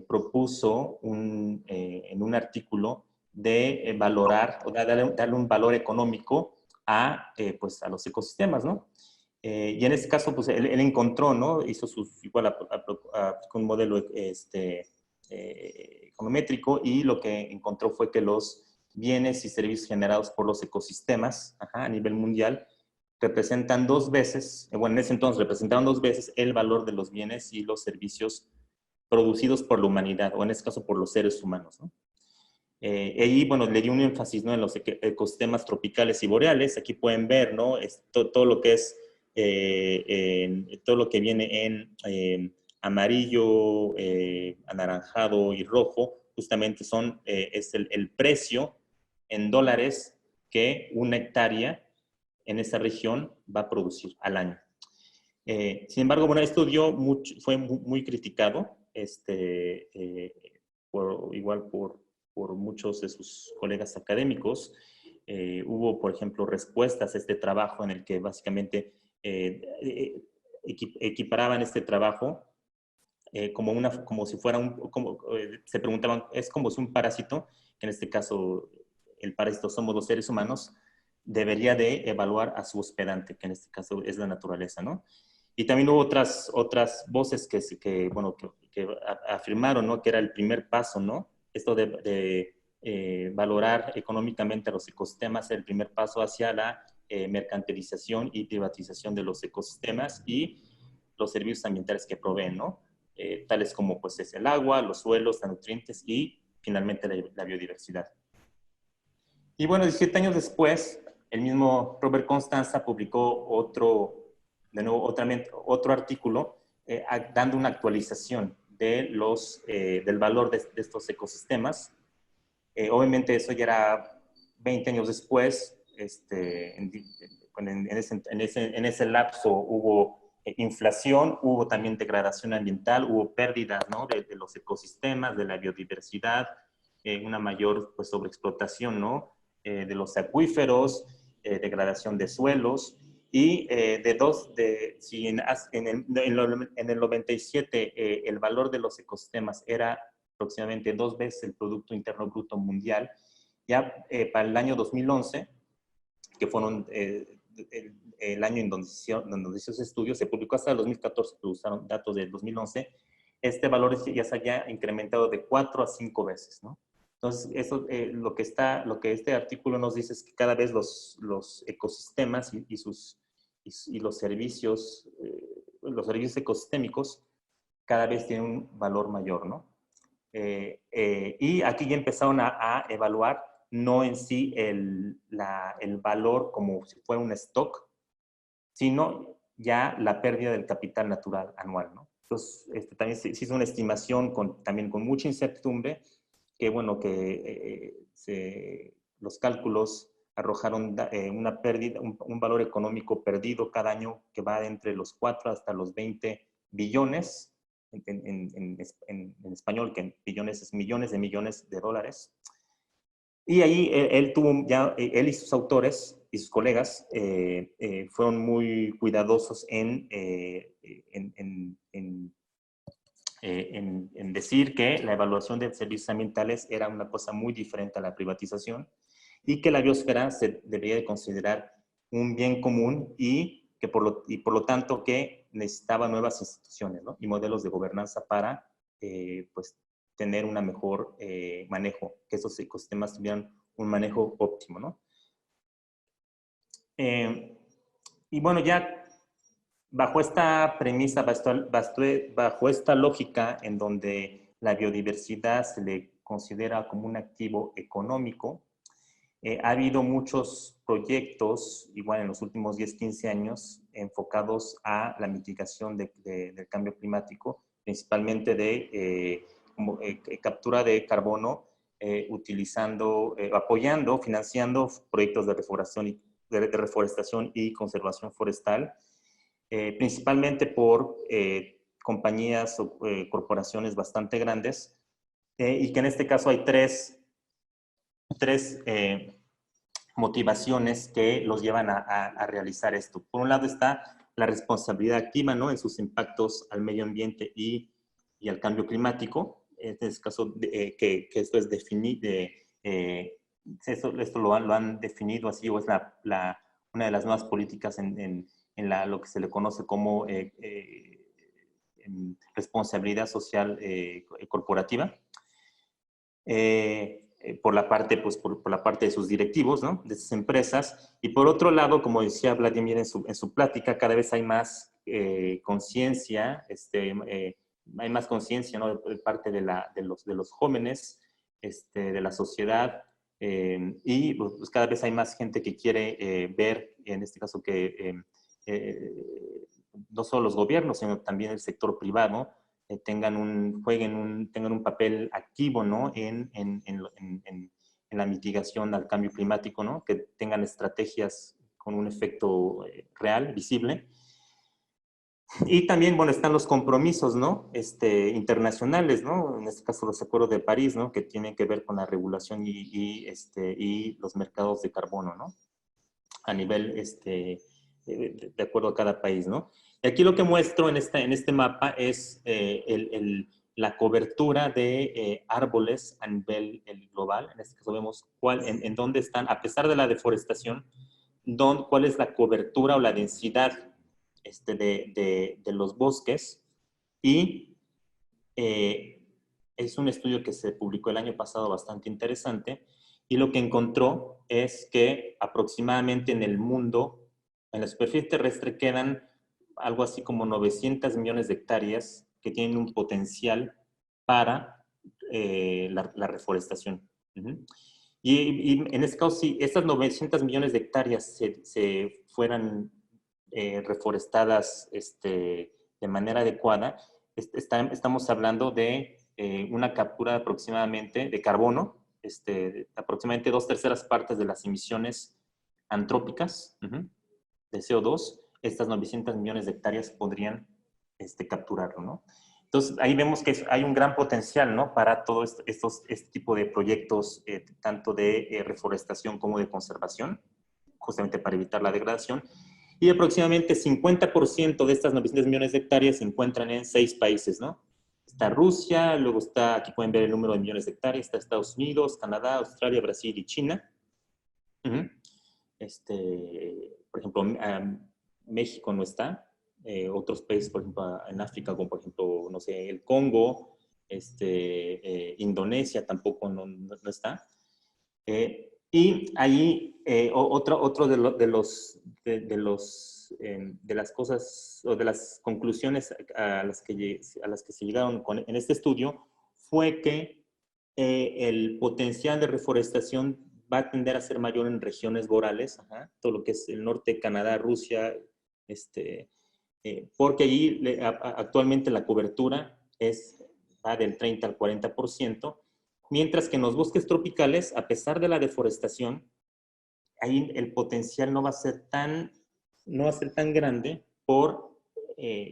propuso en un artículo de valorar o darle un valor económico a los ecosistemas, ¿no? Y en este caso, pues él encontró, ¿no? Hizo igual un modelo econométrico, y lo que encontró fue que los bienes y servicios generados por los ecosistemas a nivel mundial representan 2 veces, bueno, en ese entonces representaban 2 veces el valor de los bienes y los servicios producidos por la humanidad, o en este caso por los seres humanos, ¿no? Y bueno, le di un énfasis, ¿no?, en los ecosistemas tropicales y boreales. Aquí pueden ver, ¿no?, todo lo que es, todo lo que viene en amarillo, anaranjado y rojo, justamente es el precio en dólares que una hectárea en esa región va a producir al año. Sin embargo, bueno, esto fue muy criticado, igual por muchos de sus colegas académicos. Hubo, por ejemplo, respuestas a este trabajo en el que básicamente equiparaban este trabajo como si fuera se preguntaban, es como si un parásito, que en este caso el parásito somos los seres humanos, debería de evaluar a su hospedante, que en este caso es la naturaleza, ¿no? Y también hubo otras voces que afirmaron, ¿no?, que era el primer paso, ¿no? Esto de valorar económicamente a los ecosistemas, el primer paso hacia la mercantilización y privatización de los ecosistemas y los servicios ambientales que proveen, ¿no? Tales como pues es el agua, los suelos, los nutrientes y finalmente la biodiversidad. Y bueno, 17 años después, el mismo Robert Constanza publicó otro artículo dando una actualización del valor de estos ecosistemas. Obviamente eso ya era 20 años después. En ese lapso hubo inflación, hubo también degradación ambiental, hubo pérdidas, ¿no?, de los ecosistemas, de la biodiversidad, una mayor pues, sobreexplotación, ¿no?, de los acuíferos, degradación de suelos. Y si en el 97 el valor de los ecosistemas era aproximadamente 2 veces el Producto Interno Bruto Mundial, ya para el año 2011, que fueron el año en donde se hizo ese estudio, se publicó hasta el 2014, pero usaron datos del 2011, este valor ya se haya incrementado de 4 a 5 veces, ¿no? Entonces, eso, lo que este artículo nos dice es que cada vez los ecosistemas y los servicios ecosistémicos cada vez tienen un valor mayor, ¿no? Y aquí ya empezaron a evaluar no en sí el valor como si fuera un stock, sino ya la pérdida del capital natural anual, ¿no? Entonces, también se hizo una estimación también con mucha incertidumbre, que bueno, los cálculos arrojaron una pérdida, un valor económico perdido cada año que va entre los 4 hasta los 20 billones, en español, que en billones es millones de dólares. Y ahí él y sus autores y sus colegas fueron muy cuidadosos en decir que la evaluación de servicios ambientales era una cosa muy diferente a la privatización y que la biosfera se debería de considerar un bien común y por lo tanto que necesitaba nuevas instituciones, ¿no?, y modelos de gobernanza para pues tener un mejor manejo, que esos ecosistemas tuvieran un manejo óptimo, ¿no? Y bueno, ya bajo esta premisa, bajo esta lógica en donde la biodiversidad se le considera como un activo económico, ha habido muchos proyectos, igual en los últimos 10, 15 años, enfocados a la mitigación del cambio climático, principalmente de captura de carbono, apoyando, financiando proyectos de reforestación y conservación forestal, principalmente por compañías o corporaciones bastante grandes, y que en este caso hay tres motivaciones que los llevan a realizar esto. Por un lado está la responsabilidad activa, ¿no?, en sus impactos al medio ambiente y al cambio climático. En este caso, que esto es definido, esto lo han definido así, o es una de las nuevas políticas en lo que se le conoce como responsabilidad social corporativa. Por la parte, pues, por la parte de sus directivos, ¿no? De esas empresas. Y por otro lado, como decía Vladimir en su plática, cada vez hay más conciencia, hay más conciencia, ¿no? De parte de los jóvenes, de la sociedad, y pues cada vez hay más gente que quiere ver, en este caso, que no solo los gobiernos, sino también el sector privado, tengan un papel activo, ¿no? en la mitigación al cambio climático, ¿no? Que tengan estrategias con un efecto real, visible. Y también, bueno, están los compromisos, ¿no? Internacionales, ¿no? En este caso, los acuerdos de París, ¿no? Que tienen que ver con la regulación y los mercados de carbono, ¿no? A nivel, de acuerdo a cada país, ¿no? Y aquí lo que muestro en este mapa es la cobertura de árboles a nivel global. En este caso vemos en dónde están, a pesar de la deforestación, cuál es la cobertura o la densidad de los bosques. Y es un estudio que se publicó el año pasado bastante interesante, y lo que encontró es que aproximadamente en el mundo, en la superficie terrestre, quedan algo así como 900 millones de hectáreas que tienen un potencial para la reforestación. Y en este caso, si estas 900 millones de hectáreas se fueran reforestadas de manera adecuada, estamos hablando de una captura aproximadamente de carbono, aproximadamente 2/3 partes de las emisiones antrópicas de CO2, estas 900 millones de hectáreas podrían capturarlo, ¿no? Entonces, ahí vemos que hay un gran potencial, ¿no? Para todo este tipo de proyectos, tanto de reforestación como de conservación, justamente para evitar la degradación. Y aproximadamente 50% de estas 900 millones de hectáreas se encuentran en 6 países, ¿no? Está Rusia, luego está, aquí pueden ver el número de millones de hectáreas, está Estados Unidos, Canadá, Australia, Brasil y China. Por ejemplo, México no está. Otros países, por ejemplo, en África, como por ejemplo, no sé, el Congo, Indonesia tampoco no está. Y ahí otro de las cosas o de las conclusiones a las que se llegaron en este estudio fue que el potencial de reforestación va a tender a ser mayor en regiones rurales, todo lo que es el norte de Canadá, Rusia, porque allí actualmente la cobertura va del 30 al 40%, mientras que en los bosques tropicales, a pesar de la deforestación, ahí el potencial no va a ser tan grande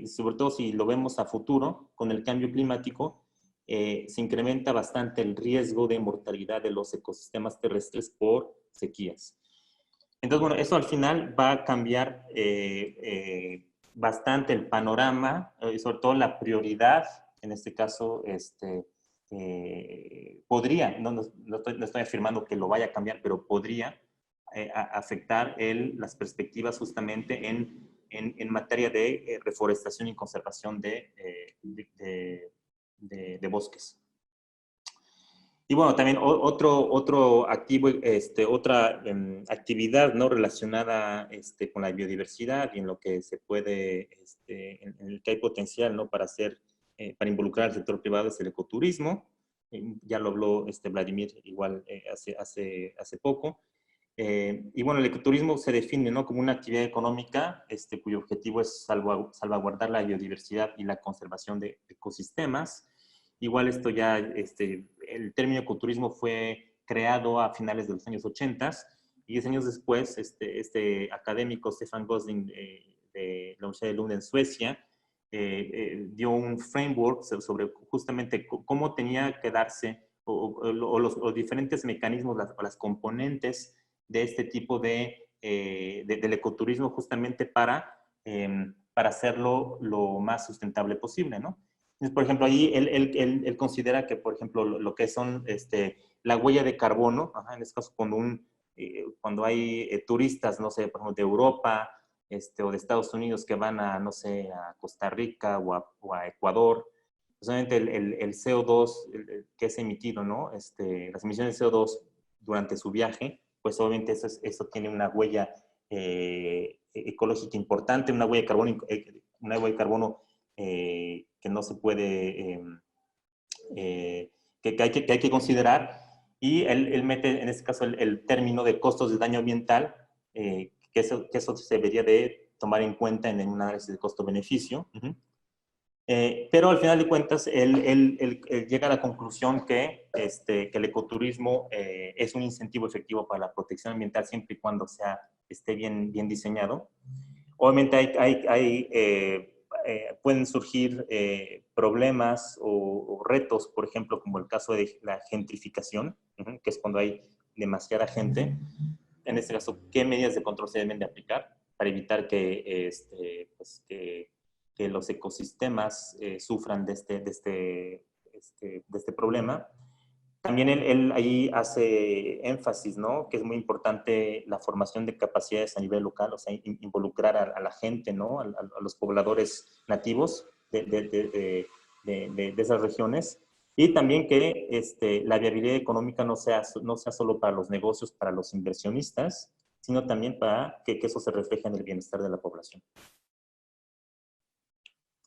sobre todo si lo vemos a futuro, con el cambio climático, se incrementa bastante el riesgo de mortalidad de los ecosistemas terrestres por sequías. Entonces, bueno, eso al final va a cambiar bastante el panorama, sobre todo la prioridad, en este caso, podría, no estoy afirmando que lo vaya a cambiar, pero podría afectar las perspectivas justamente en materia de reforestación y conservación de bosques. Y bueno, también otro activo, otra actividad, ¿no? Relacionada con la biodiversidad y en lo que se puede, en el que hay potencial, ¿no? Para involucrar al sector privado es el ecoturismo. Ya lo habló Vladimir igual hace poco. Y bueno, el ecoturismo se define, ¿no? Como una actividad económica cuyo objetivo es salvaguardar la biodiversidad y la conservación de ecosistemas. Igual esto ya, el término ecoturismo fue creado a finales de los años 80 y 10 años después, este académico Stefan Gosling de la Universidad de Lund en Suecia dio un framework sobre justamente cómo tenía que darse o los diferentes mecanismos, las componentes de este tipo del ecoturismo justamente para hacerlo lo más sustentable posible, ¿no? Entonces, por ejemplo, ahí él considera que, por ejemplo, lo que son la huella de carbono, en este caso, cuando cuando hay turistas, no sé, por ejemplo, de Europa o de Estados Unidos que van a, no sé, a Costa Rica o a Ecuador, pues obviamente el CO2 que es emitido, ¿no? Las emisiones de CO2 durante su viaje, pues obviamente eso tiene una huella ecológica importante, una huella de carbono que no se puede, que hay que considerar. Y él mete en este caso el término de costos de daño ambiental, que eso se debería de tomar en cuenta en un análisis de costo-beneficio. Pero al final de cuentas, él llega a la conclusión que el ecoturismo es un incentivo efectivo para la protección ambiental siempre y cuando esté bien diseñado. Obviamente pueden surgir problemas o retos, por ejemplo, como el caso de la gentrificación, que es cuando hay demasiada gente. En este caso, ¿qué medidas de control se deben de aplicar para evitar que los ecosistemas sufran de este problema? También él ahí hace énfasis, ¿no? Que es muy importante la formación de capacidades a nivel local, o sea, involucrar a la gente, ¿no? A los pobladores nativos de esas regiones. Y también que la viabilidad económica no sea solo para los negocios, para los inversionistas, sino también para que eso se refleje en el bienestar de la población.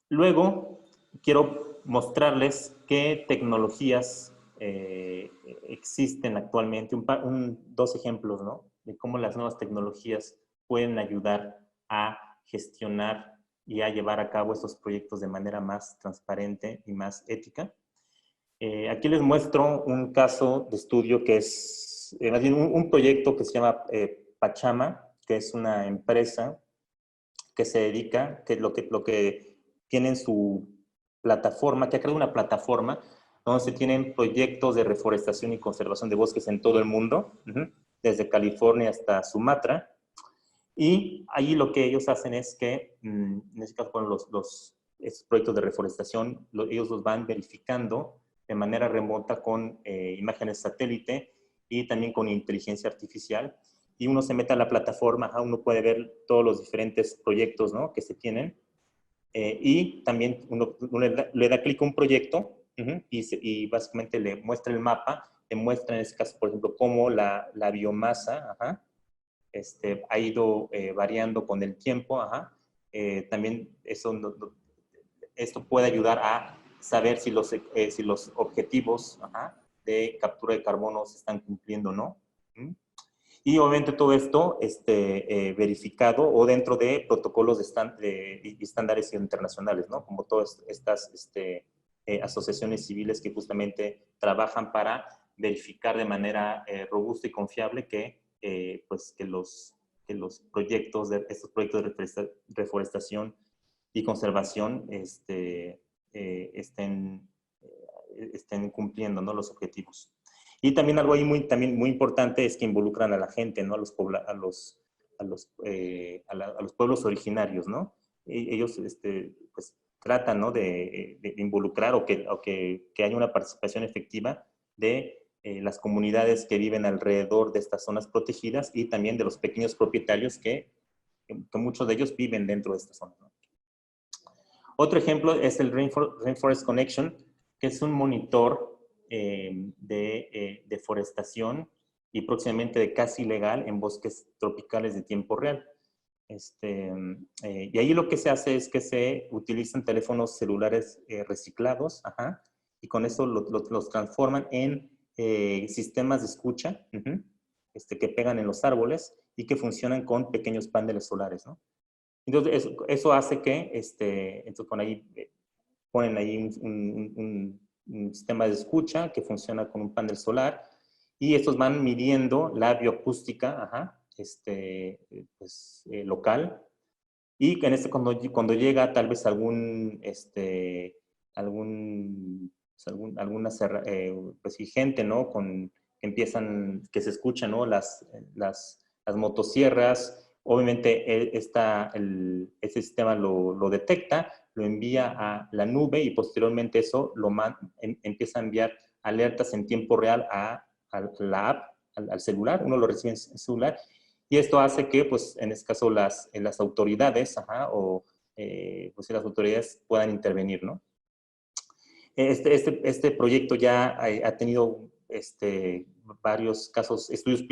Luego, quiero mostrarles qué tecnologías existen actualmente, dos ejemplos, ¿no? De cómo las nuevas tecnologías pueden ayudar a gestionar y a llevar a cabo estos proyectos de manera más transparente y más ética. Aquí les muestro un caso de estudio que es, más bien un proyecto que se llama Pachama, que es una empresa que se dedica, que lo que tiene en su plataforma, que ha creado una plataforma donde se tienen proyectos de reforestación y conservación de bosques en todo el mundo, desde California hasta Sumatra. Y ahí lo que ellos hacen es que, en este caso, con estos proyectos de reforestación, ellos los van verificando de manera remota con imágenes satélite y también con inteligencia artificial. Y uno se mete a la plataforma, uno puede ver todos los diferentes proyectos, ¿no?, que se tienen. Y también uno le da clic a un proyecto y básicamente le muestra el mapa, le muestra en este caso, por ejemplo, cómo la biomasa ha ido variando con el tiempo. También esto puede ayudar a saber si los objetivos de captura de carbono se están cumpliendo o no. Y obviamente todo esto verificado o dentro de protocolos y estándares internacionales, ¿no? Como todas estas asociaciones civiles que justamente trabajan para verificar de manera robusta y confiable que los proyectos, estos proyectos de reforestación y conservación estén cumpliendo, ¿no?, los objetivos. Y también algo ahí también muy importante es que involucran a la gente, ¿no?, a los pueblos originarios, ¿no? Ellos pues tratan, ¿no?, de involucrar o que haya una participación efectiva de las comunidades que viven alrededor de estas zonas protegidas y también de los pequeños propietarios que muchos de ellos viven dentro de esta zona, ¿no? Otro ejemplo es el Rainforest Connection, que es un monitor de deforestación y próximamente de caza ilegal en bosques tropicales de tiempo real. Y ahí lo que se hace es que se utilizan teléfonos celulares reciclados, y con eso los transforman en sistemas de escucha que pegan en los árboles y que funcionan con pequeños paneles solares, ¿no? Entonces, eso hace que, entonces ponen ahí un sistema de escucha que funciona con un panel solar y estos van midiendo la bioacústica local, y en cuando llega tal vez gente, ¿no?, que se escuchan, ¿no?, las motosierras. Obviamente ese sistema lo detecta, lo envía a la nube y posteriormente eso empieza a enviar alertas en tiempo real a la app al celular, uno lo recibe en celular, y esto hace que, pues, en este caso, las autoridades, pues, las autoridades puedan intervenir, ¿no? Este proyecto ya ha tenido varios casos, proyectos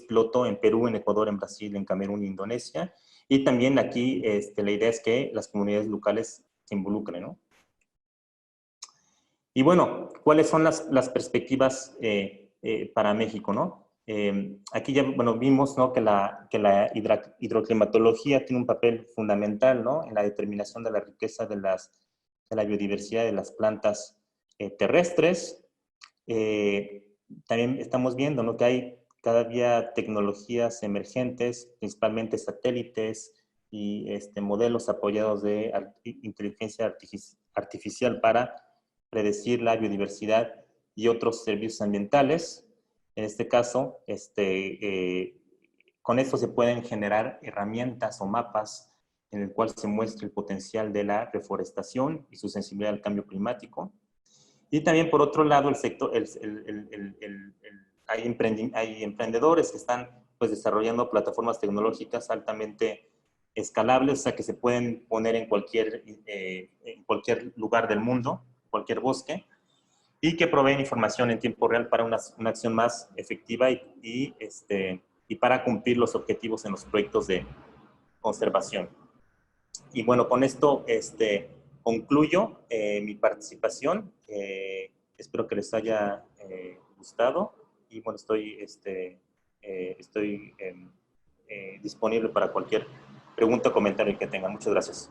piloto en Perú, en Ecuador, en Brasil, en Camerún y Indonesia. Y también aquí la idea es que las comunidades locales se involucren, ¿no? Y bueno, ¿cuáles son las perspectivas para México, no? Aquí ya, bueno, vimos, ¿no?, que la hidroclimatología tiene un papel fundamental, ¿no?, en la determinación de la riqueza de la biodiversidad de las plantas terrestres. También estamos viendo, ¿no?, que hay cada día tecnologías emergentes, principalmente satélites y modelos apoyados de inteligencia artificial para predecir la biodiversidad y otros servicios ambientales. En este caso, con esto se pueden generar herramientas o mapas en el cual se muestra el potencial de la reforestación y su sensibilidad al cambio climático. Y también, por otro lado, el sector, hay emprendedores que están, pues, desarrollando plataformas tecnológicas altamente escalables, o sea, que se pueden poner en cualquier lugar del mundo, cualquier bosque, y que proveen información en tiempo real para una acción más efectiva y para cumplir los objetivos en los proyectos de conservación. Y bueno, con esto concluyo mi participación. Espero que les haya gustado y bueno, estoy disponible para cualquier pregunta o comentario que tengan. Muchas gracias.